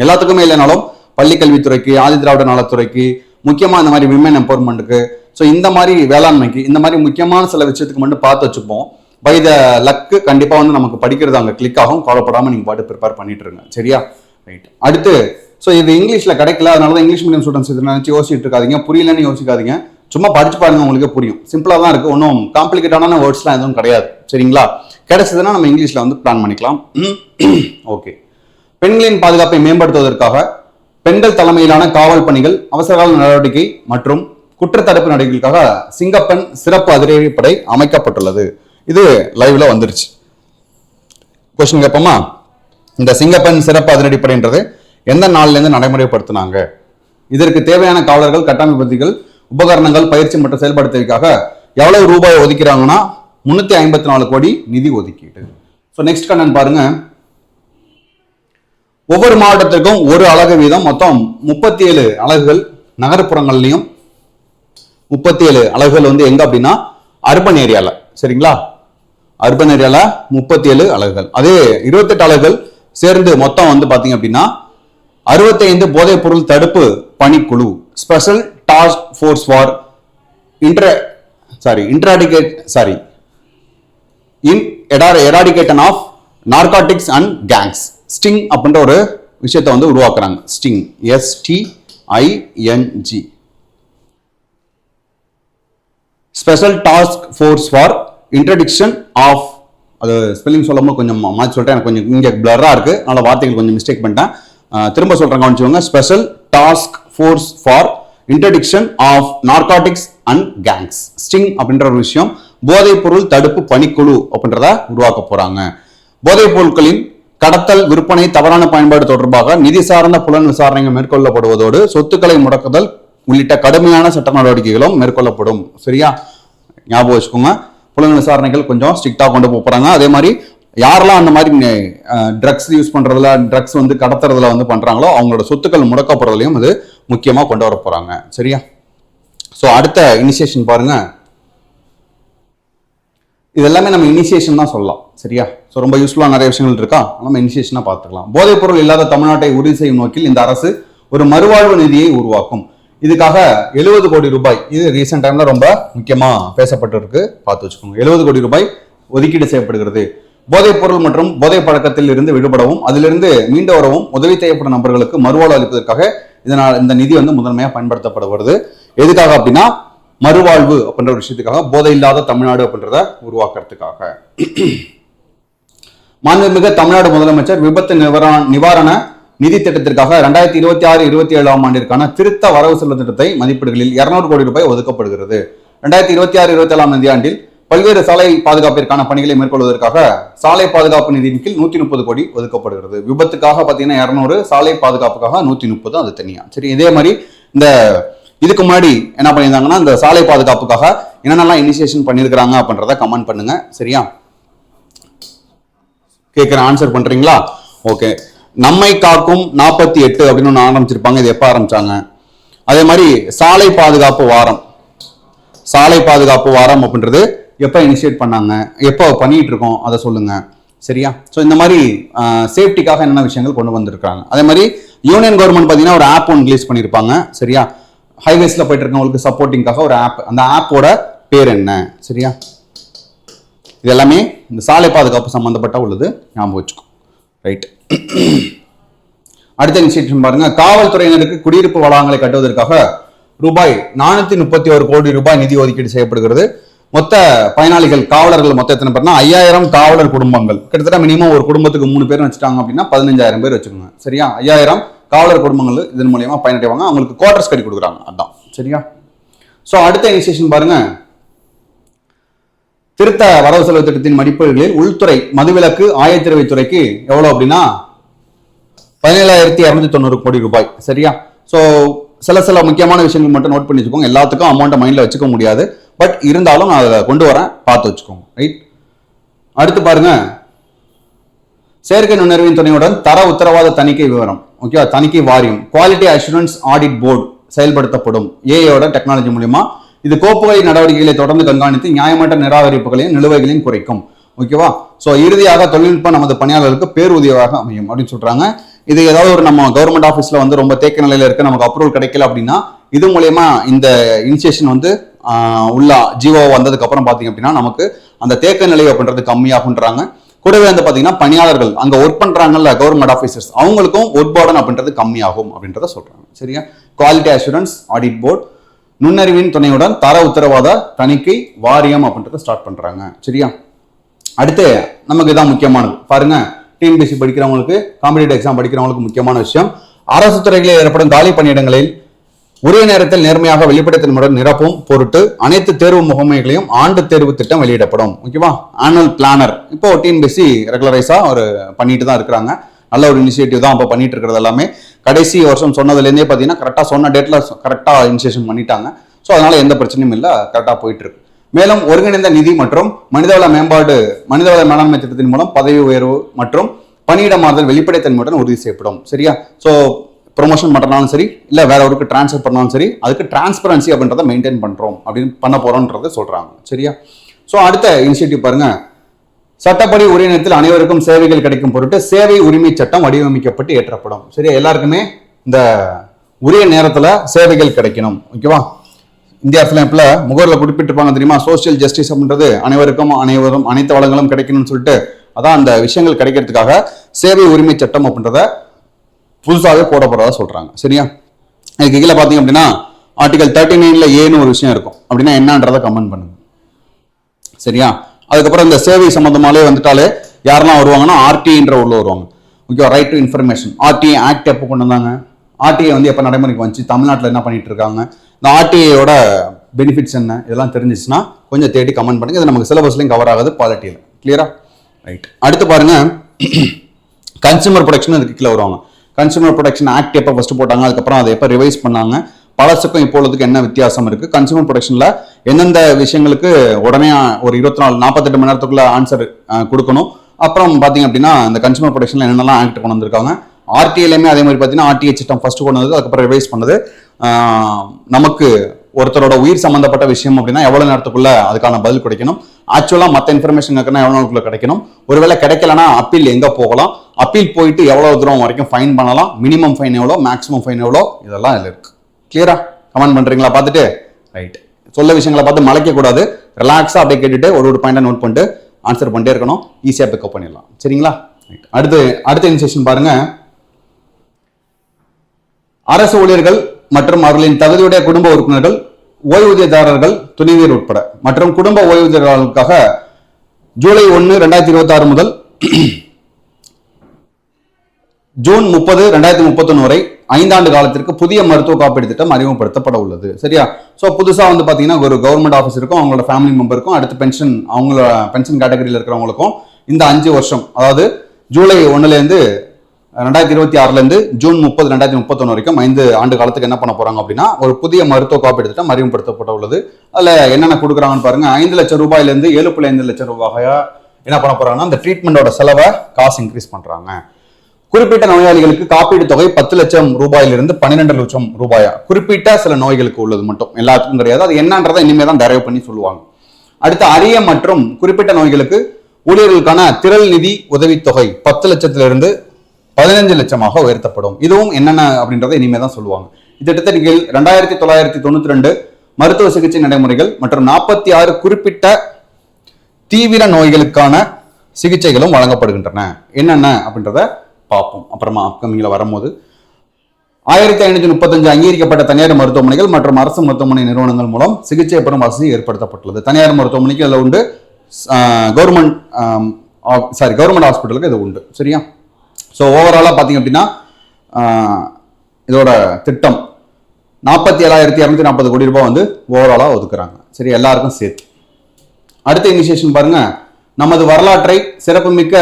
எல்லாத்துக்குமே இல்லைனாலும் பள்ளிக்கல்வித்துறைக்கு, ஆதி திராவிட நலத்துறைக்கு, முக்கியமா இந்த மாதிரி விமன் எம்பவர்மெண்ட்டுக்கு, ஸோ இந்த மாதிரி வேளாண்மைக்கு, இந்த மாதிரி முக்கியமான சில விஷயத்துக்கு மட்டும் பார்த்து வச்சுப்போம். பை த லக்கு கண்டிப்பா வந்து நமக்கு படிக்கிறது அங்கே கிளிக் ஆகும். கவலைப்படாம நீங்க பாட்டு ப்ரிப்பேர் பண்ணிட்டு இருங்க. சரியா? ரைட். அடுத்து, ஸோ இது இங்கிலீஷ்ல கிடைக்கல, அதனால தான் இங்கிலீஷ் மீடியம் ஸ்டூடெண்ட்ஸ் இதை நினைச்சு யோசிச்சுட்டு இருக்காதீங்க. புரியலன்னு யோசிக்காதீங்க. சும்மா படிச்சு பாருங்க, உங்களுக்கு புரியும். சிம்பிளா தான் இருக்கு, ஒன்றும் காம்ப்ளிகேட்டான வேர்ட்ஸ்லாம் எதுவும் கிடையாது. சரிங்களா? கிடைச்சதுன்னா நம்ம இங்கிலீஷ்ல வந்து பிளான் பண்ணிக்கலாம். ஓகே. பெண்களின் பாதுகாப்பை மேம்படுத்துவதற்காக பெண்கள் தலைமையிலான காவல் பணிகள், அவசரகால நடவடிக்கை மற்றும் குற்றத்தடுப்பு நடவடிக்கைகளுக்காக சிங்கப்பெண் சிறப்பு அதிரடிப்படை அமைக்கப்பட்டுள்ளது. இது லைவ்ல வந்துருச்சு. கொஸ்டின் கேட்போமா? இந்த சிங்கப்பெண் சிறப்பு அதிரடிப்படைன்றது எந்த நாள்ல இருந்து நடைமுறைப்படுத்தினாங்க? இதற்கு தேவையான காவலர்கள், கட்டமைப்புகள், உபகரணங்கள், பயிற்சி மற்றும் செயல்படுத்துவதற்காக எவ்வளவு ரூபாய் ஒதுக்கிறாங்கன்னா 354 கோடி நிதி ஒதுக்கீடு. ஸோ நெக்ஸ்ட் கண்ணன் பாருங்க. ஒவ்வொரு மாவட்டத்திற்கும் ஒரு அலகு வீதம், மொத்தம் 37 அலகுகள் நகர்ப்புறங்கள்லையும், 37 அலகுகள் வந்து எங்க அப்படின்னா அர்பன் ஏரியால. சரிங்களா? அர்பன் ஏரியால 37 அலகுகள். அதே 28 அலகுகள் சேர்ந்து மொத்தம் வந்து பாத்தீங்க அப்படின்னா 65 போதைப் பொருள் தடுப்பு பணிக்குழு, special task force for eradication of narcotics and gangs, sting அப்படின்ற ஒரு விஷயத்தை வந்து உருவாக்குறாங்க. Sting, STING, special task force for interdiction of, அது ஸ்பெல்லிங் சொல்லும்போது கொஞ்சம் மாற்றி சொல்லிட்டேன், எனக்கு கொஞ்சம் இங்கே பிளரா இருக்கு, அதனால வார்த்தைகள் கொஞ்சம் மிஸ்டேக் பண்ணிட்டேன். திரும்ப சொல்றேன், கவனிச்சுக்கோங்க. Special task force for interdiction of narcotics and gangs, sting அப்படின்ற ஒரு விஷயம், போதைப் பொருள் தடுப்பு பணிக்குழு அப்படின்றத உருவாக்க போறாங்க. போதைப் பொருட்களின் கடத்தல், விற்பனை, தவறான பயன்பாடு தொடர்பாக நிதி சார்ந்த புலன் விசாரணைகள் மேற்கொள்ளப்படுவதோடு சொத்துக்களை முடக்குதல் உள்ளிட்ட கடுமையான சட்ட நடவடிக்கைகளும் மேற்கொள்ளப்படும். சரியா? ஞாபகம் வச்சுக்கோங்க. புலன் விசாரணைகள் கொஞ்சம் ஸ்ட்ரிக்டா கொண்டு போறாங்க. அதே மாதிரி யாரெல்லாம் அந்த மாதிரி ட்ரக்ஸ் யூஸ் பண்றதுல, ட்ரக்ஸ் வந்து கடத்துறதுல வந்து பண்றாங்களோ அவங்களோட சொத்துக்கள் முடக்கப்படுறதுலையும் அது முக்கியமா கொண்டு வர போறாங்க. சரியா? ஸோ அடுத்த இனிஷியேஷன் பாருங்க. இது எல்லாமே நம்ம இனிஷியேஷன் தான் சொல்லலாம். சரியா? ஸோ ரொம்ப யூஸ்ஃபுல்லாக நிறைய விஷயங்கள் இருக்கா, நம்ம இனிஷியேஷனாக பார்த்துக்கலாம். போதைப் பொருள் இல்லாத தமிழ்நாட்டை உறுதி செய்யும் நோக்கில் இந்த அரசு ஒரு மறுவாழ்வு நிதியை உருவாக்கும். இதுக்காக 70 கோடி ரூபாய், இது ரீசெண்ட் டைம்ல ரொம்ப முக்கியமா பேசப்பட்டு இருக்கு, பார்த்து வச்சுக்கோங்க. 70 கோடி ரூபாய் ஒதுக்கீடு செய்யப்படுகிறது. போதைப் பொருள் மற்றும் போதை பழக்கத்தில் இருந்து விடுபடவும் அதிலிருந்து மீண்டு வரவும் உதவி தேவைப்படும் நபர்களுக்கு மறுவாழ்வு அளிப்பதற்காக இந்த நிதி வந்து முதன்மையாக பயன்படுத்தப்படுகிறது. எதுக்காக அப்படின்னா மறுவாழ்வு அப்படின்ற ஒரு விஷயத்துக்காக, போதை இல்லாத தமிழ்நாடு அப்படின்றத உருவாக்குறதுக்காக. மாண்புமிகு தமிழ்நாடு முதலமைச்சர் விபத்து நிவாரண நிதி திட்டத்திற்காக 2026-27 ஆண்டிற்கான திருத்த வரவு செலவு திட்டத்தை மதிப்பீடுகளில் 200 கோடி ரூபாய் ஒதுக்கப்படுகிறது. 2026-27 நிதியாண்டில் பல்வேறு சாலை பாதுகாப்பிற்கான பணிகளை மேற்கொள்வதற்காக சாலை பாதுகாப்பு நிதியின் கீழ் 130 கோடி ஒதுக்கப்படுகிறது. விபத்துக்காக பாத்தீங்கன்னா 200, சாலை பாதுகாப்புக்காக 130, அது தனியா. சரி, இதே மாதிரி இந்த இதுக்கு முன்னாடி என்ன பண்ணியிருந்தாங்கன்னா இந்த சாலை பாதுகாப்புக்காக என்னென்னலாம் இனிஷியேஷன் பண்ணியிருக்கிறாங்க அப்படின்றத கமெண்ட் பண்ணுங்க. சரியா? கேட்குற ஆன்சர் பண்றீங்களா? ஓகே. நம்மை காக்கும் 48 அப்படின்னு ஒன்று ஆரம்பிச்சிருப்பாங்க. இது எப்போ ஆரம்பிச்சாங்க? அதே மாதிரி சாலை பாதுகாப்பு வாரம், சாலை பாதுகாப்பு வாரம் அப்படின்றது எப்போ இனிஷியேட் பண்ணாங்க, எப்போ பண்ணிட்டு இருக்கோம் அதை சொல்லுங்க. சரியா? ஸோ இந்த மாதிரி சேஃப்டிக்காக என்னென்ன விஷயங்கள் கொண்டு வந்திருக்காங்க. அதே மாதிரி யூனியன் கவர்மெண்ட் பார்த்தீங்கன்னா ஒரு ஆப் ஒன்று ரிலீஸ் பண்ணியிருப்பாங்க. சரியா? ஹைவேஸ்ல போயிட்டு இருக்கவங்களுக்கு சப்போர்ட்டிங்காக ஒரு ஆப், அந்த ஆப்போட பேர் என்ன? சரியா? இது எல்லாமே இந்த சாலை பாதுகாப்பு சம்பந்தப்பட்ட உள்ளது, ஞாபகம் வச்சுக்கோ. ரைட். அடுத்த இனிஷியேட்டிவ் பாருங்க. காவல்துறையினருக்கு குடியிருப்பு வளாகங்களை கட்டுவதற்காக ரூபாய் 431 கோடி ரூபாய் நிதி ஒதுக்கீடு செய்யப்படுகிறது. மொத்த பயனாளிகள் காவலர்கள் மொத்தம் எத்தனை பேர்னா 5000 காவலர் குடும்பங்கள். கிட்டத்தட்ட மினிமம் ஒரு குடும்பத்துக்கு 3 பேர் வச்சுட்டாங்க அப்படின்னா 15000 பேர் வச்சுக்கோங்க. சரியா? 5000 காவலர் குடும்பங்கள் இதன் மூலியமா பயனடைவாங்க. அவங்களுக்கு குவார்டர்ஸ் கட்டி கொடுக்குறாங்க. அதான். சரியா? ஸோ அடுத்த இனிஷியேஷன் பாருங்க. திருத்த வரவு செலவு திட்டத்தின் மதிப்பீடுகளில் உள்துறை மதுவிலக்கு ஆயத்திரவைத்துறைக்கு எவ்வளவு அப்படின்னா 17,290 கோடி ரூபாய். சரியா? ஸோ சில முக்கியமான விஷயங்கள் மட்டும் நோட் பண்ணி வச்சுக்கோங்க. எல்லாத்துக்கும் அமௌண்ட்டை மைண்ட்ல வச்சுக்க முடியாது, பட் இருந்தாலும் நான் அதை கொண்டு வரேன், பார்த்து வச்சுக்கோங்க. ரைட். அடுத்து பாருங்க. செயற்கை நுண்ணறிவின் துணையுடன் தர உத்தரவாத தணிக்கை விவரம், ஓகே, தணிக்கை வாரியம், குவாலிட்டி அஷூரன்ஸ் ஆடிட் போர்டு செயல்படுத்தப்படும். ஏஐயோட டெக்னாலஜி மூலியமா இது கோப்புகை நடவடிக்கைகளை தொடர்ந்து கண்காணித்து நியாயமற்ற நிராகரிப்புகளையும் நிலுவைகளையும் குறைக்கும். ஓகேவா? ஸோ இறுதியாக தொழில்நுட்பம் நமது பணியாளர்களுக்கு பேருதவியாக அமையும் அப்படின்னு சொல்றாங்க. இது ஏதாவது ஒரு நம்ம கவர்மெண்ட் ஆஃபீஸ்ல வந்து ரொம்ப தேக்க நிலையில இருக்கு, நமக்கு அப்ரூவல் கிடைக்கல அப்படின்னா இது மூலயமா இந்த இனிஷியேஷன் வந்து உள்ள ஜிஓ வந்ததுக்கு அப்புறம் பாத்தீங்க அப்படின்னா நமக்கு அந்த தேக்க நிலை அப்படின்றது கம்மியாகுன்றாங்க. கூடவே வந்து பாத்தீங்கன்னா பணியாளர்கள் அங்க ஒர்க் பண்றாங்கல்ல கவர்மெண்ட் ஆஃபீஸர்ஸ் அவங்களுக்கும் ஒர்க் பர்டன் அப்படின்றது கம்மியாகும் அப்படின்றத சொல்றாங்க. சரியா? குவாலிட்டி அஷூரன்ஸ் ஆடிட் போர்டு நுண்ணறிவின் துணையுடன் தர உத்தரவாத தணிக்கை வாரியம் அப்படின்றத ஸ்டார்ட் பண்றாங்க. சரியா? அடுத்து நமக்கு இதான் முக்கியமானது பாருங்க. டிஎன்பிஎஸ்சி படிக்கிறவங்களுக்கு, காம்படிட்டிவ் எக்ஸாம் படிக்கிறவங்களுக்கு முக்கியமான விஷயம், அரசு துறைகளில் ஏற்படும் காலி பணியிடங்களில் உரிய நேரத்தில் நேர்மையாக வெளிப்படைத்தன்மையுடன் நிரப்பும் பொருட்டு அனைத்து தேர்வு முகமைகளையும் ஆண்டு தேர்வு திட்டம் வெளியிடப்படும். ஓகேவா? ஆனுவல் பிளானர் இப்போ டிஎன்பிஎஸ்சி ரெகுலரைஸா ஒரு பண்ணிட்டு தான் இருக்கிறாங்க. நல்ல ஒரு இனிஷியேட்டிவ் தான் இப்போ பண்ணிட்டு இருக்கிறது. எல்லாமே கடைசி வருஷம் சொன்னதுலேருந்தே பார்த்தீங்கன்னா கரெக்டாக சொன்ன டேட்ல கரெக்டாக இனிஷியேஷன் பண்ணிட்டாங்க. ஸோ அதனால எந்த பிரச்சனையும் இல்லை, கரெக்டாக போயிட்டு இருக்கு. மேலும் ஒருங்கிணைந்த நிதி மற்றும் மனிதவள மேலாண்மை திட்டத்தின் மூலம் பதவி உயர்வு மற்றும் பணியிட மாறுதல் வெளிப்படைத்தன்மையுடன் உறுதி செய்யப்படும். சரியா? ஸோ ப்ரொமோஷன் பண்ணுறனாலும் சரி, இல்லை வேற ஒருக்கு டிரான்ஸ்ஃபர் பண்ணாலும் சரி, அதுக்கு டிரான்ஸ்பரன்சி அப்படின்றத மெயின்டைன் பண்றோம் அப்படின்னு பண்ண போறோம்ன்றதை சொல்றாங்க. சரியா? ஸோ அடுத்த இனிஷியேட்டிவ் பாருங்க. சட்டப்படி உரிய நேரத்தில் அனைவருக்கும் சேவைகள் கிடைக்கும் பொருட்டு சேவை உரிமை சட்டம் வடிவமைக்கப்பட்டு ஏற்றப்படும். சரியா? எல்லாருக்குமே இந்த உரிய நேரத்துல சேவைகள் கிடைக்கணும். ஓகேவா? இந்திய அரசியலமைப்புல முகவரில் குறிப்பிட்டிருப்பாங்க தெரியுமா, சோசியல் ஜஸ்டிஸ் அப்படின்றது அனைவருக்கும் அனைத்து வளங்களும் கிடைக்கணும்னு சொல்லிட்டு, அதான் அந்த விஷயங்கள் கிடைக்கிறதுக்காக சேவை உரிமை சட்டம் அப்படின்றத புதுசாகவே போட போறதா சொல்றாங்க. சரியா? இதுக்கு கீழே பாத்தீங்க அப்படின்னா ஆர்டிகல் 39 ஏன்னு ஒரு விஷயம் இருக்கும். அப்படின்னா என்னன்றதை கமெண்ட் பண்ணுங்க. சரியா? அதுக்கப்புறம் இந்த சேவை சம்பந்தமாலே வந்துட்டாலே யாரெல்லாம் வருவாங்கன்னா ஆர்டிஐன்ற உள்ள வருவாங்க. Okay, right to information. RTI act எப்போ கொண்டு வந்தாங்க, ஆர்டிஐ வந்து எப்போ நடைமுறைக்கு வந்துச்சு, தமிழ்நாட்டில் என்ன பண்ணிட்டு இருக்காங்க, இந்த ஆர்டிஐயோட பெனிஃபிட்ஸ் என்ன, இதெல்லாம் தெரிஞ்சிச்சுன்னா கொஞ்சம் தேடி கமெண்ட் பண்ணுங்க. இது நமக்கு சிலபஸ்லையும் கவர் ஆகுது பாலிட்டியில். கிளியரா? ரைட். அடுத்து பாருங்க, கன்சூமர் ப்ரொடெக்ஷன் இதுக்கு கீழே வருவாங்க. கன்சூமர் ப்ரொடெக்ஷன் ஆக்ட் எப்போ ஃபர்ஸ்ட் போட்டாங்க, அதுக்கப்புறம் அதை எப்போ ரிவைஸ் பண்ணாங்க, பழசுக்கும் இப்பொழுதுக்கு என்ன வித்தியாசம் இருக்கு, கன்சூமர் ப்ரொடெக்ஷன்ல எந்தெந்த விஷயங்களுக்கு உடனே ஒரு 48 மணி நேரத்துக்குள்ள ஆன்சர் கொடுக்கணும். அப்புறம் பாத்தீங்க அப்படின்னா இந்த கன்சூமர் ப்ரொடெக்ஷன்ல என்னென்னலாம் ஆக்ட் கொண்டு வந்திருக்காங்க. ஆர்டிஐலையுமே அதே மாதிரி பார்த்தீங்கன்னா ஆர்டிஐ சட்டம் ஃபர்ஸ்ட் கொண்டு வந்தது, அதுக்கப்புறம் ரிவைஸ் பண்ணது. நமக்கு ஒருத்தரோட உயிர் சம்பந்தப்பட்ட விஷயம் அப்படின்னா எவ்வளவு நேரத்துக்குள்ள அதுக்கான பதில் கிடைக்கணும், ஆக்சுவலா மற்ற இன்ஃபர்மேஷன் இருக்குன்னா எவ்வளவு நேரத்துக்குள்ள கிடைக்கணும், ஒருவேளை கிடைக்கலன்னா அப்பீல் எங்க போகலாம், அப்பீல் போயிட்டு எவ்வளவு தூரம் வரைக்கும் ஃபைன் பண்ணலாம், மினிமம் ஃபைன் எவ்வளோ, மேக்ஸிமம் ஃபைன் எவ்வளோ, இதெல்லாம் இதுல இருக்கு. கிளியரா? கமெண்ட் பண்றீங்களா பார்த்துட்டு? ரைட். சொல்ல விஷயங்களை பார்த்து மலைக்க கூடாது, ரிலாக்ஸா அப்படியே கேட்டுட்டு ஒரு பாயிண்டா நோட் பண்ணிட்டு ஆன்சர் பண்ணிட்டே இருக்கணும், ஈஸியா பிக்கப் பண்ணிடலாம். சரிங்களா? அடுத்த இனிஷியேஷன் பாருங்க. அரசு ஊழியர்கள் மற்றும் அவர்களின் தகுதியுடைய குடும்ப உறுப்பினர்கள், ஓய்வூதியதாரர்கள், துணைவியர் உட்பட மற்றும் குடும்ப ஓய்வூதியர்களுக்காக ஜூலை 1, 2026 முதல் ஜூன் 30, 2031 வரை 5 ஆண்டு காலத்திற்கு புதிய மருத்துவ காப்பீடு திட்டம் அறிமுகப்படுத்தப்பட உள்ளது. சரியா? ஸோ புதுசா வந்து பாத்தீங்கன்னா ஒரு கவர்மெண்ட் ஆஃபீஸ் இருக்கும், அவங்களோட ஃபேமிலி மெம்பருக்கும், அடுத்து பென்ஷன் அவங்களோட பென்ஷன் கேட்டகரியில் இருக்கிறவங்களுக்கும் இந்த 5 வருஷம், அதாவது ஜூலை 1 2026 ஜூன் 30, 2031 வரைக்கும் 5 ஆண்டு காலத்துக்கு என்ன பண்ண போறாங்க அப்படின்னா ஒரு புதிய மருத்துவ காப்பீடு திட்டம் அறிமுகப்படுத்தப்பட உள்ளது. அதுல என்னென்ன கொடுக்குறாங்கன்னு பாருங்க. 5 லட்சம் ரூபாயிலிருந்து 7.5 லட்சம் ரூபாயா என்ன பண்ண போறாங்கன்னா அந்த ட்ரீட்மெண்டோட செலவை காசு இன்க்ரீஸ் பண்றாங்க. குறிப்பிட்ட நோயாளிகளுக்கு காப்பீடு தொகை 10 லட்சம் ரூபாயிலிருந்து 12 லட்சம் ரூபாயா, குறிப்பிட்ட சில நோய்களுக்கு உள்ளது மட்டும், எல்லாத்துக்கும் கிடையாது. அது என்னன்றதை இனிமே தான் டரைவ் பண்ணி சொல்லுவாங்க. அடுத்து அரிய மற்றும் குறிப்பிட்ட நோய்களுக்கு ஊழியர்களுக்கான திரள் நிதி உதவித்தொகை 10 லட்சத்திலிருந்து 15 லட்சமாக உயர்த்தப்படும். இதுவும் என்னென்ன அப்படின்றத இனிமே தான் சொல்லுவாங்க. இத்திட்டத்தின் கீழ் 2992 மருத்துவ சிகிச்சை நடைமுறைகள் மற்றும் 46 குறிப்பிட்ட தீவிர நோய்களுக்கான சிகிச்சைகளும் வழங்கப்படுகின்றன. என்னென்ன அப்படின்றத பார்ப்போம் அப்புறமா அப்கமிங்ல வரும்போது. 1535 அங்கீகரிக்கப்பட்ட தனியார் மருத்துவமனைகள் மற்றும் அரசு மருத்துவமனை நிறுவனங்கள் மூலம் சிகிச்சை பெறும் வசதி ஏற்படுத்தப்பட்டுள்ளது. தனியார் மருத்துவமனைக்கு இதில் உண்டு, கவர்மெண்ட் ஹாஸ்பிட்டலுக்கு இது உண்டு. சரியா? ஸோ ஓவராலாக பார்த்தீங்க அப்படின்னா இதோட திட்டம் 47,240 கோடி ரூபாய் வந்து ஓவராலாக ஒதுக்குறாங்க. சரி, எல்லாருக்கும் சேர்த்து. அடுத்த இனிஷியேஷன் பாருங்க. நமது வரலாற்றை சிறப்புமிக்க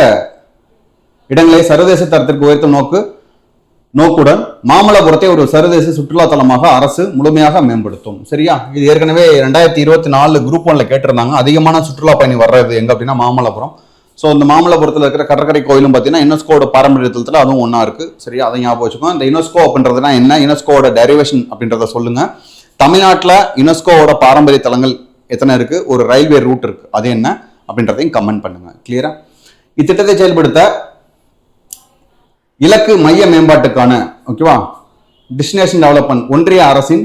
இடங்களை சர்வதேச தரத்திற்கு உயர்த்தும் நோக்குடன் மாமல்லபுரத்தை ஒரு சர்வதேச சுற்றுலா தலமாக அரசு முழுமையாக மேம்படுத்தும். சரியா? இது ஏற்கனவே 2024 குரூப் 1ல கேட்டிருந்தாங்க. அதிகமான சுற்றுலா பயணி வர்றது எங்க அப்படின்னா மாமல்லபுரம். ஸோ இந்த மாமல்லபுரத்தில் இருக்கிற கடற்கரை கோயிலும் பார்த்தீங்கன்னா யுனெஸ்கோட பாரம்பரியத்தில் அதுவும் ஒன்றா இருக்கு. சரியா? அதை ஞாபகம் வச்சுக்கோங்க. இந்த யுனெஸ்கோ அப்படின்றதுனா என்ன, யுனெஸ்கோட டெரிவேஷன் அப்படின்றத சொல்லுங்க. தமிழ்நாட்டில் யுனெஸ்கோவோட பாரம்பரிய தலங்கள் எத்தனை இருக்கு, ஒரு ரயில்வே ரூட் இருக்கு, அது என்ன அப்படின்றதையும் கமெண்ட் பண்ணுங்க. கிளியரா? இத்திட்டத்தை செயல்படுத்த இலக்கு மைய மேம்பாட்டுக்கான ஓகேவா டெஸ்டினேஷன் டெவலப்மெண்ட் ஒன்றிய அரசின்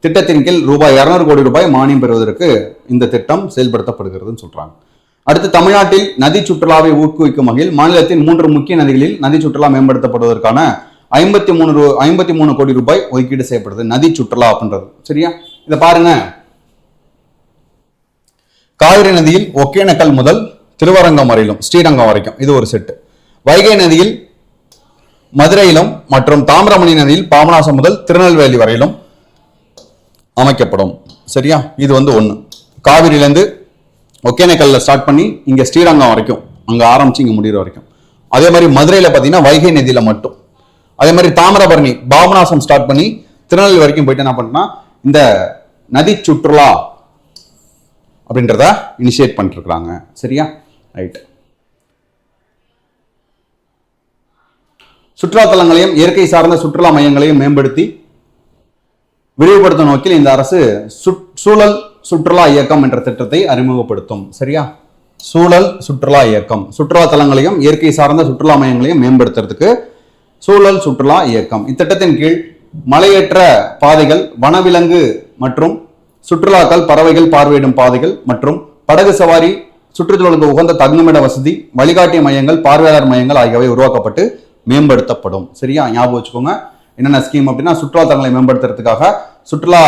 திட்டத்தின் கீழ் ரூபாய் 200 கோடி ரூபாய் மானியம் பெறுவதற்கு இந்த திட்டம் செயல்படுத்தப்படுகிறதுன்னு சொல்றாங்க. அடுத்து தமிழ்நாட்டில் நதி சுற்றுலாவை ஊக்குவிக்கும் வகையில் மாநிலத்தின் 3 முக்கிய நதிகளில் நதி சுற்றுலா மேம்படுத்தப்படுவதற்கான 53 கோடி ரூபாய் ஒதுக்கீடு செய்யப்படுது. நதி சுற்றுலா அப்படின்றது சரியா. இதை பாருங்க, காவிரி நதியில் ஒகேனக்கல் முதல் திருவரங்கம் வரையிலும் ஸ்ரீரங்கம் வரைக்கும் இது ஒரு செட்டு. வைகை நதியில் மதுரையிலும் மற்றும் தாமிரபரணி நதியில் பாபநாசம் முதல் திருநெல்வேலி வரையிலும் அமைக்கப்படும். சரியா, இது வந்து ஒண்ணு. காவிரியிலேருந்து ஒகேனக்கல்ல ஸ்டார்ட் பண்ணி இங்க ஸ்ரீரங்கம் வரைக்கும் அங்க ஆரம்பிச்சு இங்க முடிகிற வரைக்கும். அதே மாதிரி மதுரையில பாத்தீங்கன்னா வைகை நதியில மட்டும். அதே மாதிரி தாமிரபரணி பாபநாசம் ஸ்டார்ட் பண்ணி திருநெல்வேலி வரைக்கும் போயிட்டு என்ன பண்ணா இந்த நதி சுற்றுலா அப்படின்றத இனிஷியேட் பண்ணிட்டு இருக்காங்க. சரியா, ரைட். சுற்றுலா தலங்களையும் இயற்கை சார்ந்த சுற்றுலா மையங்களையும் மேம்படுத்தி விரிவுபடுத்தும் நோக்கில் இந்த அரசு சூழல் சுற்றுலா இயக்கம் என்ற திட்டத்தை அறிமுகப்படுத்தும். சரியா, சூழல் சுற்றுலா இயக்கம், சுற்றுலா தலங்களையும் இயற்கை சார்ந்த சுற்றுலா மையங்களையும் மேம்படுத்துறதுக்கு சூழல் சுற்றுலா இயக்கம். இத்திட்டத்தின் கீழ் மலையேற்ற பாதைகள், வனவிலங்கு மற்றும் சுற்றுலாக்கள், பறவைகள் பார்வையிடும் பாதைகள் மற்றும் படகு சவாரி, சுற்றுச்சூழலுக்கு உகந்த தங்குமிட வசதி, வழிகாட்டி மையங்கள், பார்வையாளர் மையங்கள் ஆகியவை உருவாக்கப்பட்டு மேம்படுத்தப்படும். சரியா, ஞாபகம் வச்சுக்கோங்க. என்னென்ன ஸ்கீம் அப்படின்னா சுற்றுலா தலங்களை மேம்படுத்துறதுக்காக, சுற்றுலா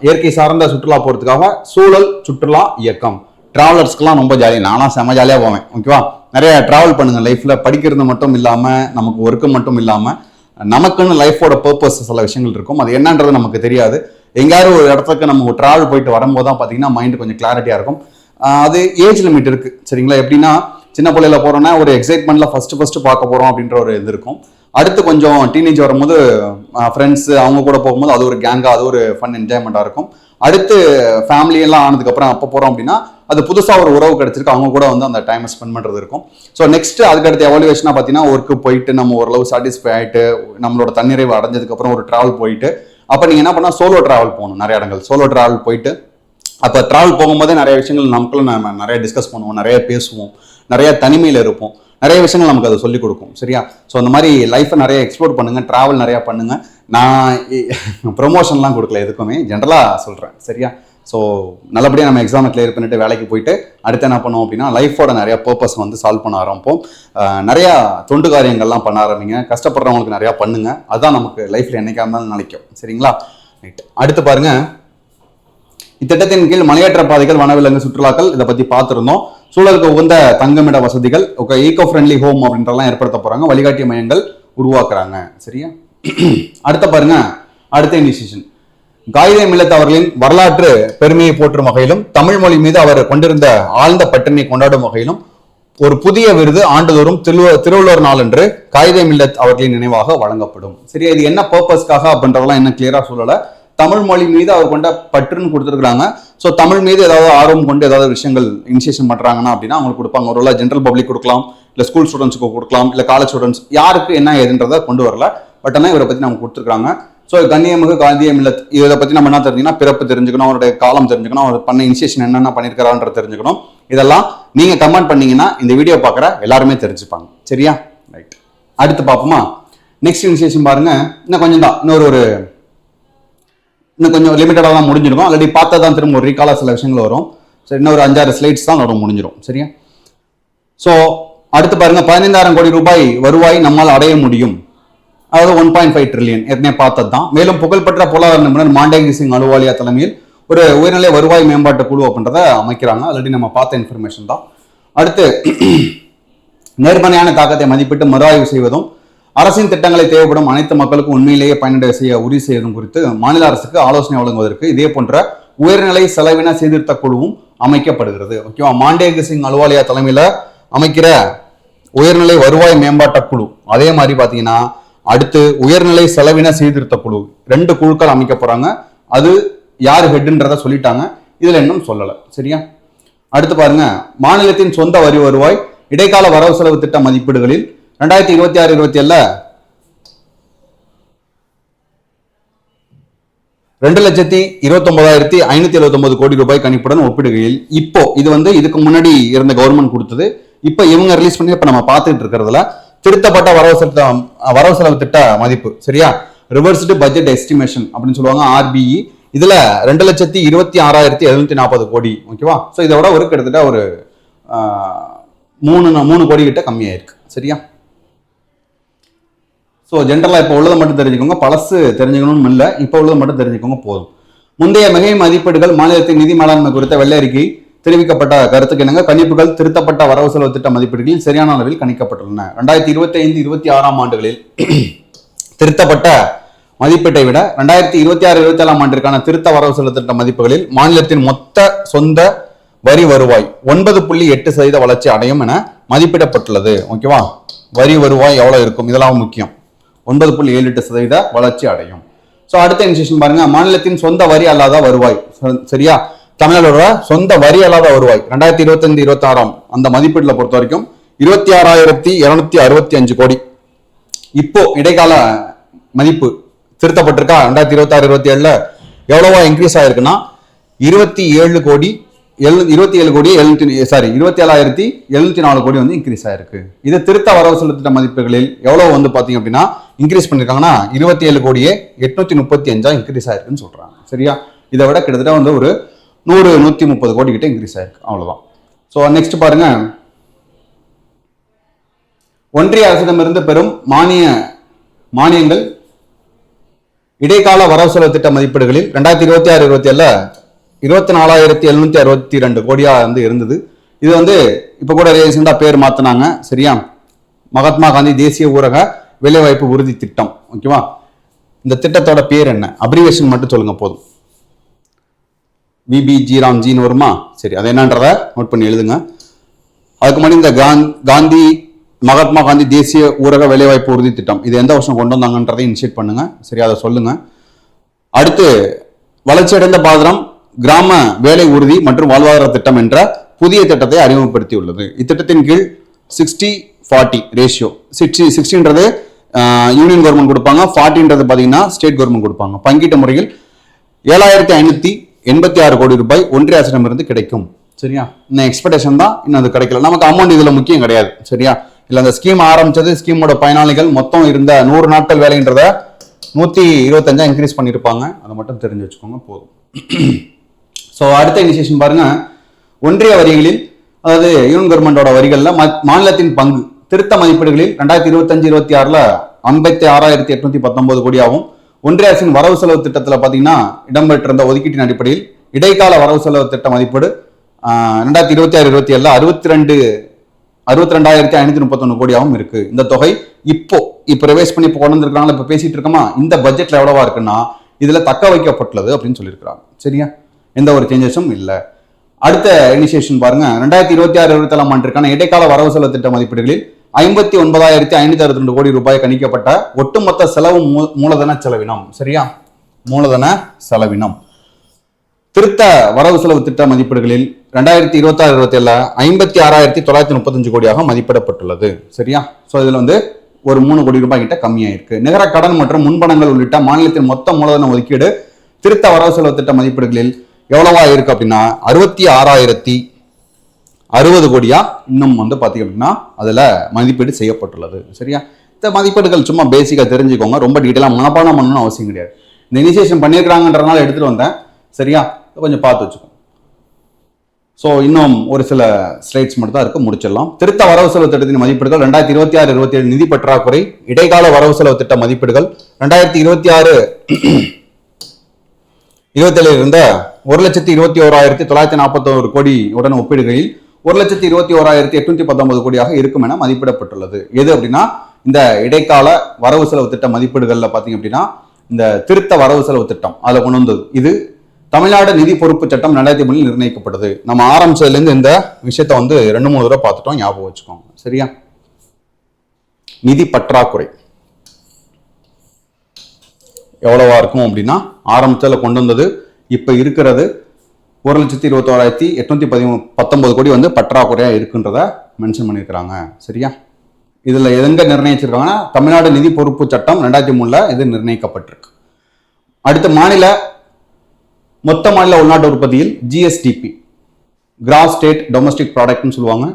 இயற்கை சார்ந்த சுற்றுலா போறதுக்காக சூழல் சுற்றுலா இயக்கம். டிராவலர்ஸ்க்குலாம் ரொம்ப ஜாலி, நானா செம ஜாலியா போவேன். ஓகேவா, நிறைய டிராவல் பண்ணுங்க லைஃப்ல. படிக்கிறது மட்டும் இல்லாம, நமக்கு ஒர்க்கு மட்டும் இல்லாம, நமக்குன்னு லைஃபோட பர்பஸ் சில விஷயங்கள் இருக்கும். அது என்னன்றது நமக்கு தெரியாது. எங்கேயாவது ஒரு இடத்துக்கு நம்ம டிராவல் போயிட்டு வரும்போது தான் பார்த்தீங்கன்னா மைண்ட் கொஞ்சம் கிளாரிட்டியா இருக்கும். அது ஏஜ் லிமிட் இருக்கு. சரிங்களா, எப்படின்னா சின்ன பிள்ளையில போறோம்னா ஒரு எக்ஸைட்மெண்ட்ல ஃபர்ஸ்ட் பார்க்க போறோம் அப்படின்ற ஒரு இது இருக்கும். அடுத்து கொஞ்சம் டீனேஜ் வரும்போது ஃப்ரெண்ட்ஸ் அவங்க கூட போகும்போது அது ஒரு கேங்கா, அது ஒரு ஃபன் என்ஜாய்மெண்டா இருக்கும். அடுத்து ஃபேமிலி எல்லாம் ஆனதுக்கு அப்புறம் அப்போ போறோம் அப்படின்னா அது புதுசா ஒரு உறவு கிடைச்சிருக்கு, அவங்க கூட வந்து அந்த டைம் ஸ்பெண்ட் பண்றது இருக்கும். ஸோ நெக்ஸ்ட் அதுக்கடுத்து எவாலுவேஷனா பார்த்தீங்கன்னா ஒர்க்கு போயிட்டு நம்ம ஓரளவு சாட்டிஸ்ஃபை ஆயிட்டு நம்மளோட தன்னிறைவு அடைஞ்சதுக்கு அப்புறம் ஒரு டிராவல் போயிட்டு அப்போ நீங்க என்ன பண்ணா சோலோ டிராவல் போகணும். நிறைய இடங்கள் சோலோ டிராவல் போயிட்டு அப்போ டிராவல் போகும்போதே நிறைய விஷயங்கள் நமக்குள்ள நம்ம நிறைய டிஸ்கஸ் பண்ணுவோம், நிறைய பேசுவோம், நிறைய தனிமையில் இருப்போம், நிறைய விஷயங்கள் நமக்கு அதை சொல்லிக் கொடுக்கும். சரியா, ஸோ அந்த மாதிரி லைஃப்பை நிறைய எக்ஸ்ப்ளோர் பண்ணுங்க, டிராவல் நிறையா பண்ணுங்க. நான் ப்ரொமோஷன்லாம் கொடுக்கல எதுக்குமே, ஜென்ரலாக சொல்கிறேன். சரியா, ஸோ நல்லபடியாக நம்ம எக்ஸாமை கிளியர் பண்ணிட்டு வேலைக்கு போயிட்டு அடுத்து என்ன பண்ணுவோம் அப்படின்னா லைஃபோட நிறைய பர்பஸ் வந்து சால்வ் பண்ண ஆரம்பிப்போம். நிறையா தொண்டு காரியங்கள்லாம் பண்ண ஆரம்பிங்க, கஷ்டப்படுறவங்களுக்கு நிறையா பண்ணுங்க. அதுதான் நமக்கு லைஃப்ல என்னைக்கா இருந்தாலும் நினைக்கும். சரிங்களா, ரைட். அடுத்து பாருங்க, இத்திட்டத்தின் கீழ் மலையேற்ற பாதைகள், வனவிலங்கு சுற்றுலாக்கள் இதை பத்தி பார்த்துருந்தோம். சூழலுக்கு உகந்த தங்குமிட வசதிகள், ஈகோ ஃப்ரெண்ட்லி ஹோம் அப்படின்றலாம் ஏற்படுத்த போறாங்க. வழிகாட்டி மையங்கள் உருவாக்குறாங்க. சரியா, அடுத்த பாருங்க, அடுத்த இனிஷியேஷன் காயிதே மில்லத் அவர்களின் வரலாற்று பெருமையை போற்றும் வகையிலும் தமிழ் மொழி மீது அவர் கொண்டிருந்த ஆழ்ந்த பற்றினை கொண்டாடும் வகையிலும் ஒரு புதிய விருது ஆண்டுதோறும் திருவள்ளுவர் நாள் என்று காயிதே மில்லத் அவர்களின் நினைவாக வழங்கப்படும். சரியா, இது என்ன பர்பஸ்க்காக அப்படின்றதெல்லாம் என்ன கிளியரா சொல்லல. தமிழ் மொழி மீது அவர் கொண்ட பற்றுன்னு கொடுத்துருக்காங்க. ஸோ தமிழ் மீது ஏதாவது ஆர்வம் கொண்டு ஏதாவது விஷயங்கள் இனிஷியேஷன் பண்றாங்கன்னா அப்படின்னா அவங்களுக்கு கொடுப்பாங்க. ஒரு ஜென்ரல் பப்ளிக் கொடுக்கலாம், இல்லை ஸ்கூல் ஸ்டூடெண்ட்ஸ்க்கு கொடுக்கலாம், இல்லை காலேஜ் ஸ்டூடெண்ட்ஸ், யாருக்கு என்ன ஏதுன்றதை கொண்டு வரல. பட் ஆனால் இவரை பத்தி நமக்கு கொடுத்துருக்காங்க. ஸோ கண்ணியமிகு காந்திய மில்லத் இதை பத்தி நம்ம என்ன தெரிஞ்சுக்கணும், பிறப்பு தெரிஞ்சுக்கணும், அவருடைய காலம் தெரிஞ்சுக்கணும், அவர் பண்ண இனிஷியேஷன் என்னென்ன பண்ணியிருக்கிறான்ற தெரிஞ்சுக்கணும். இதெல்லாம் நீங்க கமெண்ட் பண்ணீங்கன்னா இந்த வீடியோ பார்க்குற எல்லாருமே தெரிஞ்சுப்பாங்க. சரியா, ரைட். அடுத்து பார்ப்போமா, நெக்ஸ்ட் இனிஷியேஷன் பாருங்க. இன்னும் கொஞ்சம் தான், இன்னும் கொஞ்சம் லிமிட்டடாக தான் முடிஞ்சிருக்கும். ஆல்ரெடி பார்த்தா தான் திரும்ப ஒரு ரீகாலாக சில விஷயங்கள் வரும். சரி, இன்னும் ஒரு 5-6 ஸ்லைட்ஸ் தான் வரும், முடிஞ்சிடும். சரியா, ஸோ அடுத்து பாருங்க, 15,000 கோடி ரூபாய் வருவாய் நம்மால் அடைய முடியும். அதாவது 1.5 ட்ரில்லியன் ஏற்கனவே பார்த்தது தான். மேலும் புகழ்பெற்ற பொருளாதார நிபுணர் மாண்டேங்கி சிங் அலுவாலியா தலைமையில் ஒரு உயர்நிலை வருவாய் மேம்பாட்டு குழு அப்படின்றத அமைக்கிறாங்க. ஆல்ரெடி நம்ம பார்த்த இன்ஃபர்மேஷன் தான். அடுத்து நேர்மறையான தாக்கத்தை மதிப்பிட்டு மறுஆய்வு செய்வதும் அரசின் திட்டங்களை தேவைப்படும் அனைத்து மக்களுக்கும் உண்மையிலேயே பயனடைய செய்ய உறுதி செய்வதும் குறித்து மாநில அரசுக்கு ஆலோசனை வழங்குவதற்கு இதே போன்ற உயர்நிலை செலவின சீர்திருத்த குழுவும் அமைக்கப்படுகிறது. ஓகேவா, மாண்டேங்கி சிங் அலுவாலியா தலைமையில அமைக்கிற உயர்நிலை வருவாய் மேம்பாட்டு குழு. அதே மாதிரி பாத்தீங்கன்னா அடுத்து உயர்நிலை செலவின சீர்திருத்த குழு 2 குழுக்கள் அமைக்க போறாங்க. அது யார் ஹெட்ன்றத சொல்லிட்டாங்க, இதுல இன்னும் சொல்லல. சரியா, அடுத்து பாருங்க, மாநிலத்தின் சொந்த வரி வருவாய் இடைக்கால வரவு செலவு திட்ட மதிப்பீடுகளில் 2026-27 2,29,579 கோடி ரூபாய் கணிப்புடன் ஒப்பிடுகையில் இப்போ இது வந்து இதுக்கு முன்னாடி இருந்த கவர்மெண்ட் கொடுத்தது, இப்போ இவங்க ரிலீஸ் பண்ணி இப்ப நம்ம பார்த்துட்டு இருக்கிறதுல திருத்தப்பட்ட வரவு செலவு திட்ட மதிப்பு. சரியா, ரிவர்ஸ்டு பட்ஜெட் எஸ்டிமேஷன் அப்படின்னு சொல்லுவாங்க, RBE. இதுல 2,26,740 கோடி. ஓகேவா, ஸோ இதோட ஒரு கிட்டத்தட்ட ஒரு 3 கோடி கிட்ட கம்மியாயிருக்கு. சரியா, ஸோ ஜென்ரலாக இப்போ உள்ளதை மட்டும் தெரிஞ்சுக்கோங்க, பழசு தெரிஞ்சுக்கணும்னு இல்லை, இப்போ உள்ளதை மட்டும் தெரிஞ்சுக்கோங்க போதும். முந்தைய மிகை மதிப்பீடுகள் மாநிலத்தின் நிதி மேலாண்மை குறித்த வெள்ளை அறிக்கை தெரிவிக்கப்பட்ட கருத்துக்கு இணங்க கணிப்புகள் திருத்தப்பட்ட வரவு செலவு திட்ட மதிப்பீடுகளில் சரியான அளவில் கணிக்கப்பட்டுள்ளன. 2025-26 ஆண்டுகளில் திருத்தப்பட்ட மதிப்பீட்டை விட 2026-27 ஆண்டிற்கான திருத்த வரவு செலவு திட்ட மதிப்புகளில் மாநிலத்தின் மொத்த சொந்த வரி வருவாய் 9.8% வளர்ச்சி அடையும் என மதிப்பிடப்பட்டுள்ளது. ஓகேவா, வரி வருவாய் எவ்வளவு இருக்கும், இதெல்லாம் முக்கியம். 9.78% வளர்ச்சி அடையும். ஸோ அடுத்த இன்ஸ்டியூஷன் பாருங்க, மாநிலத்தின் சொந்த வரி அல்லாத வருவாய். சரியா, தமிழ்நாடோட சொந்த வரி அல்லாத வருவாய் 2025-26 அந்த மதிப்பீட்டில் பொறுத்த வரைக்கும் 26,265 கோடி. இப்போ இடைக்கால மதிப்பு திருத்தப்பட்டிருக்கா 2026-27 எவ்வளவா இன்க்ரீஸ் ஆயிருக்குன்னா 27,704 கோடி வந்து இன்க்ரீஸ் ஆயிருக்கு. இது திருத்த வரவு செலவு திட்ட மதிப்புகளில் எவ்வளவு வந்து பாத்தீங்க அப்படின்னா இன்க்ரீஸ் பண்ணிருக்காங்கன்னா 27,135,000 இன்க்ரீஸ் ஆயிருக்குன்னு சொல்றாங்க. சரியா, இதை விட கிட்டத்தட்ட வந்து ஒரு 100-130 கோடி கிட்ட இன்க்ரீஸ் ஆயிருக்கு, அவ்வளவுதான். ஸோ நெக்ஸ்ட் பாருங்க, ஒன்றிய அரசிடமிருந்து பெறும் மானியங்கள் இடைக்கால வரவு செலவு திட்ட மதிப்பீடுகளில் 2026-27 24,762 கோடியா வந்து இருந்தது. இது வந்து இப்ப கூட ரீசெண்டா பேர் மாத்தினாங்க. சரியா, மகாத்மா காந்தி தேசிய ஊரக வேலைவாய்ப்பு உறுதி திட்டம். ஓகேவா, இந்த திட்டத்தோட பேர் என்ன, அப்ரிவேஷன் மட்டும் சொல்லுங்க போதும். VBGராம்ஜின்னு வருமா? சரி, அது என்னன்றத நோட் பண்ணி எழுதுங்க. அதுக்கு முன்னாடி இந்த மகாத்மா காந்தி தேசிய ஊரக வேலைவாய்ப்பு உறுதி திட்டம் இது எந்த வருஷம் கொண்டு வந்தாங்கன்றதை இனிஷியேட் பண்ணுங்க. சரி, அதை சொல்லுங்க. அடுத்து வளர்ச்சியடைந்த பாரதம் கிராம வேலை உறுதி மற்றும் வாழ்வாதார திட்டம் என்ற புதிய திட்டத்தை அறிமுகப்படுத்தியுள்ளது. இத்திட்டத்தின் கீழ் 60-40 ரேஷியோ, 60ன்றது யூனியன் கவர்மெண்ட் கொடுப்பாங்க, 40ன்றது பாத்தீங்கன்னா ஸ்டேட் கவர்மெண்ட் கொடுப்பாங்க. பங்கீட்டு முறையில் 7,586 கோடி ரூபாய் ஒன்றிய அரசிடமிருந்து கிடைக்கும். சரியா, இன்னும் எக்ஸ்பெக்டேஷன் தான், இன்னும் அது கிடைக்கல. நமக்கு அமௌண்ட் இதுல முக்கியம் கிடையாது. சரியா, இல்ல அந்த ஸ்கீம் ஆரம்பிச்சது, ஸ்கீமோட பயனாளிகள் மொத்தம் இருந்த 100 நாட்கள் வேலைன்றத 125 இன்க்ரீஸ் பண்ணிருப்பாங்க. அதை மட்டும் தெரிஞ்சு வச்சுக்கோங்க போதும். ஸோ அடுத்த இனிஷியேஷன் பாருங்க, ஒன்றிய வரிகளில் அதாவது யூனியன் கவர்மெண்டோட வரிகள்ல மாநிலத்தின் பங்கு திருத்த மதிப்பீடுகளில் 2025-26 56,819 கோடியாகவும், ஒன்றிய அரசின் வரவு செலவு திட்டத்தில் பார்த்தீங்கன்னா இடம்பெற்றிருந்த ஒதுக்கீட்டின் அடிப்படையில் இடைக்கால வரவு செலவு திட்ட மதிப்பீடு 2026-27 62,531 கோடியாகவும் இருக்கு. இந்த தொகை இப்போ ரிவைஸ் பண்ணி கொண்டு வந்திருக்காங்களா, இப்ப பேசிட்டு இருக்கோமா, இந்த பட்ஜெட்ல எவ்வளவா இருக்குன்னா இதுல தக்க வைக்கப்பட்டுள்ளது அப்படின்னு சொல்லியிருக்கிறாங்க. சரியா, எந்த ஒரு சேஞ்சஸும் இல்லை. அடுத்த இனிஷியேஷன் பாருங்க, 2026-27 ஆண்டிற்கான இடைக்கால வரவு செலவு திட்ட மதிப்பீடுகளில் 59,562 கோடி ரூபாய் கணிக்கப்பட்ட ஒட்டுமொத்த செலவு மூலதன செலவினம். சரியா, மூலதன செலவினம் திருத்த வரவு செலவு திட்ட மதிப்பீடுகளில் 2026-27 56,935 கோடியாக மதிப்பிடப்பட்டுள்ளது. சரியா, ஸோ இதுல வந்து ஒரு 3 கோடி ரூபாய் கிட்ட கம்மியாயிருக்கு. நிகர கடன் மற்றும் முன்பணங்கள் உள்ளிட்ட மாநிலத்தின் மொத்த மூலதன ஒதுக்கீடு திருத்த வரவு செலவு திட்ட மதிப்பீடுகளில் எவ்வளவா இருக்கு அப்படின்னா 66,060 கோடியா இன்னும் வந்து பாத்தீங்க அப்படின்னா அதுல மதிப்பீடு செய்யப்பட்டுள்ளது. சரியா, இந்த மதிப்பீடுகள் சும்மா பேசிக்கா தெரிஞ்சுக்கோங்க, ரொம்ப டீட்டெயிலா மனப்பாடம் பண்ணணும்னு அவசியம் கிடையாது. இந்த இனிஷியேஷன் பண்ணியிருக்கிறாங்கன்றதுனால எடுத்துட்டு வந்தேன். சரியா, கொஞ்சம் பார்த்து வச்சுக்கோங்க. ஸோ இன்னும் ஒரு சில ஸ்லைட்ஸ் மட்டும் தான் இருக்கு, முடிச்சிடலாம். திருத்த வரவு செலவு திட்டத்தின் மதிப்பீடுகள் 2026-27 நிதி பற்றாக்குறை இடைக்கால வரவு செலவு திட்ட மதிப்பீடுகள் 2026-27 இருந்த 1,21,941 கோடி உடன் ஒப்பீடுகளில் 1,21,819 கோடியாக இருக்கும் என மதிப்பிடப்பட்டுள்ளது. எது அப்படின்னா இந்த இடைக்கால வரவு செலவு திட்ட மதிப்பீடுகள்ல பாத்தீங்க அப்படின்னா இந்த திருத்த வரவு செலவு திட்டம் அதுல கொண்டு வந்தது. இது தமிழ்நாடு நிதி பொறுப்பு சட்டம் 2003 நிர்ணயிக்கப்பட்டது. நம்ம ஆரம்பிச்சதுல இருந்து இந்த விஷயத்த வந்து 2-3 தடவை பார்த்துட்டோம், ஞாபகம் வச்சுக்கோங்க. சரியா, நிதி பற்றாக்குறை எவ்வளவா இருக்கும் அப்படின்னா ஆரம்பிச்சதுல கொண்டு வந்தது இப்ப இருக்கிறது 1,21,819 கோடி வந்து பற்றாக்குறையா இருக்குன்றத மென்ஷன் பண்ணியிருக்கிறாங்க. சரியா, இதுல எங்க நிர்ணயிச்சிருக்காங்கன்னா தமிழ்நாடு நிதி பொறுப்பு சட்டம் 2003 இது நிர்ணயிக்கப்பட்டிருக்கு. அடுத்த மொத்த மாநில உள்நாட்டு உற்பத்தியில் GSDP கிராஸ் ஸ்டேட் டொமஸ்டிக் ப்ராடக்ட்னு சொல்லுவாங்க.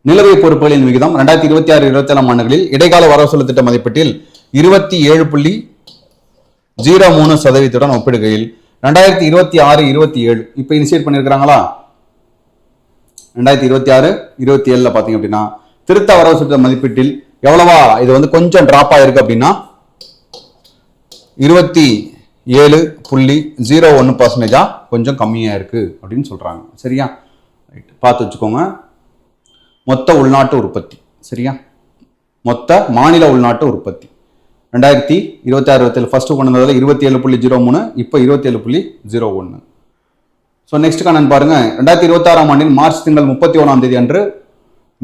நிலுவை பொறுப்புகளின் விகிதம் 2026-27 ஆண்டுகளில் இடைக்கால வரவு செலவு திட்ட மதிப்பீட்டில் 27.03% ஒப்பிடுகையில் 2026-27 இப்ப இனிஷியேட் பண்ணிருக்காங்களா 2026-27 பாத்தீங்க அப்படின்னா திருத்த வரவு செலவு மதிப்பீட்டில் எவ்வளவா இது வந்து கொஞ்சம் டிராப் ஆயிருக்கு அப்படின்னா 27.01% கொஞ்சம் கம்மியா இருக்கு அப்படின்னு சொல்றாங்க. சரியா, பார்த்து வச்சுக்கோங்க. மொத்த உள்நாட்டு உற்பத்தி, சரியா, மொத்த மாநில உள்நாட்டு உற்பத்தி 2026-27 ஃபர்ஸ்ட் கொண்டு வந்ததுல 27.03, இப்போ 27.01. ஸோ நெக்ஸ்ட் கணக்கு பாருங்க. 2026 ஆண்டின் மார்ச் திங்கள் 31ஆம் தேதி அன்று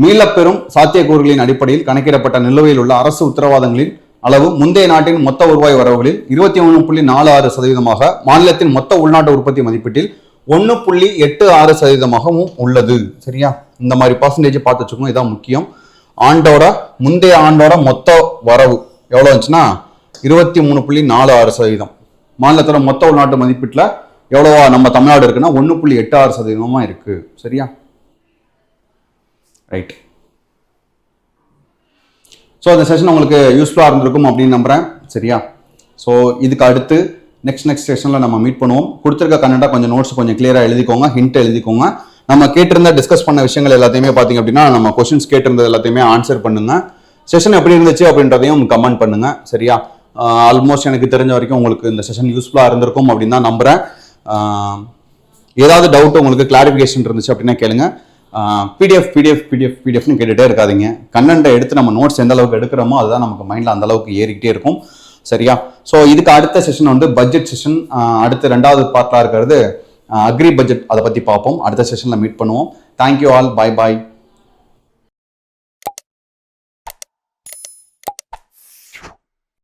மீளப்பெறும் சாத்தியக்கூறுகளின் அடிப்படையில் கணக்கிடப்பட்ட நிலுவையில் உள்ள அரசு உத்தரவாதங்களின் அளவு முந்தைய நாட்டின் மொத்த வருவாய் வரவுகளில் 23.46% மாநிலத்தின் மொத்த உள்நாட்டு உற்பத்தி மதிப்பீட்டில் 1.86% உள்ளது. சரியா, இந்த மாதிரி பர்சன்டேஜ் பார்த்து வச்சுக்கோங்க, இதான் முக்கியம். ஆண்டோட முந்தைய ஆண்டோட மொத்த வரவு எவ்வளவு இருந்துச்சுன்னா 23.46%. மாநிலத்தோட மொத்த உள்நாட்டு மதிப்பீட்டுல எவ்வளவா நம்ம தமிழ்நாடு இருக்குன்னா 1.86% இருக்கு. சரியா, ரைட். ஸோ அந்த செஷன் உங்களுக்கு யூஸ்ஃபுல்லாக இருந்திருக்கும் அப்படின்னு நம்புறேன். சரியா, ஸோ இதுக்கு அடுத்து நெக்ஸ்ட் செஷனில் நம்ம மீட் பண்ணுவோம். கொடுத்துருக்க கண்டென்ட்டாக கொஞ்சம் நோட்ஸ் கொஞ்சம் கிளியராக எழுதிக்கோங்க, ஹிண்ட் எழுதிக்கோங்க. நம்ம கேட்டிருந்த டிஸ்கஸ் பண்ண விஷயங்கள் எல்லாத்தையுமே பார்த்தீங்க அப்படின்னா நம்ம கொஸ்டின்ஸ் கேட்டிருந்தது எல்லாத்தையுமே ஆன்சர் பண்ணுங்க. செஷன் எப்படி இருந்துச்சு அப்படின்றதையும் கமெண்ட் பண்ணுங்க. சரியா, ஆல்மோஸ்ட் எனக்கு தெரிஞ்ச வரைக்கும் உங்களுக்கு இந்த செஷன் யூஸ்ஃபுல்லாக இருந்திருக்கும் அப்படின்னு தான் நம்புறேன். ஏதாவது டவுட் உங்களுக்கு கிளாரிஃபிகேஷன் இருந்துச்சு அப்படின்னா கேளுங்க. பிடிஎஃப்னு கேட்டுகிட்டே இருக்காதிங்க. கண்டென்ட்டை எடுத்து நம்ம நோட்ஸ் எந்த அளவுக்கு எடுக்கிறோமோ அதுதான் நமக்கு மைண்டில் அந்த அளவுக்கு ஏறிக்கிட்டே இருக்கும். சரியா, ஸோ இதுக்கு அடுத்த செஷன் வந்து பட்ஜெட் செஷன். அடுத்து 2வது பார்ட்டாக இருக்கிறது அக்ரி பட்ஜெட், அதை பற்றி பார்ப்போம். அடுத்த செஷனில் மீட் பண்ணுவோம். Thank you all, bye bye.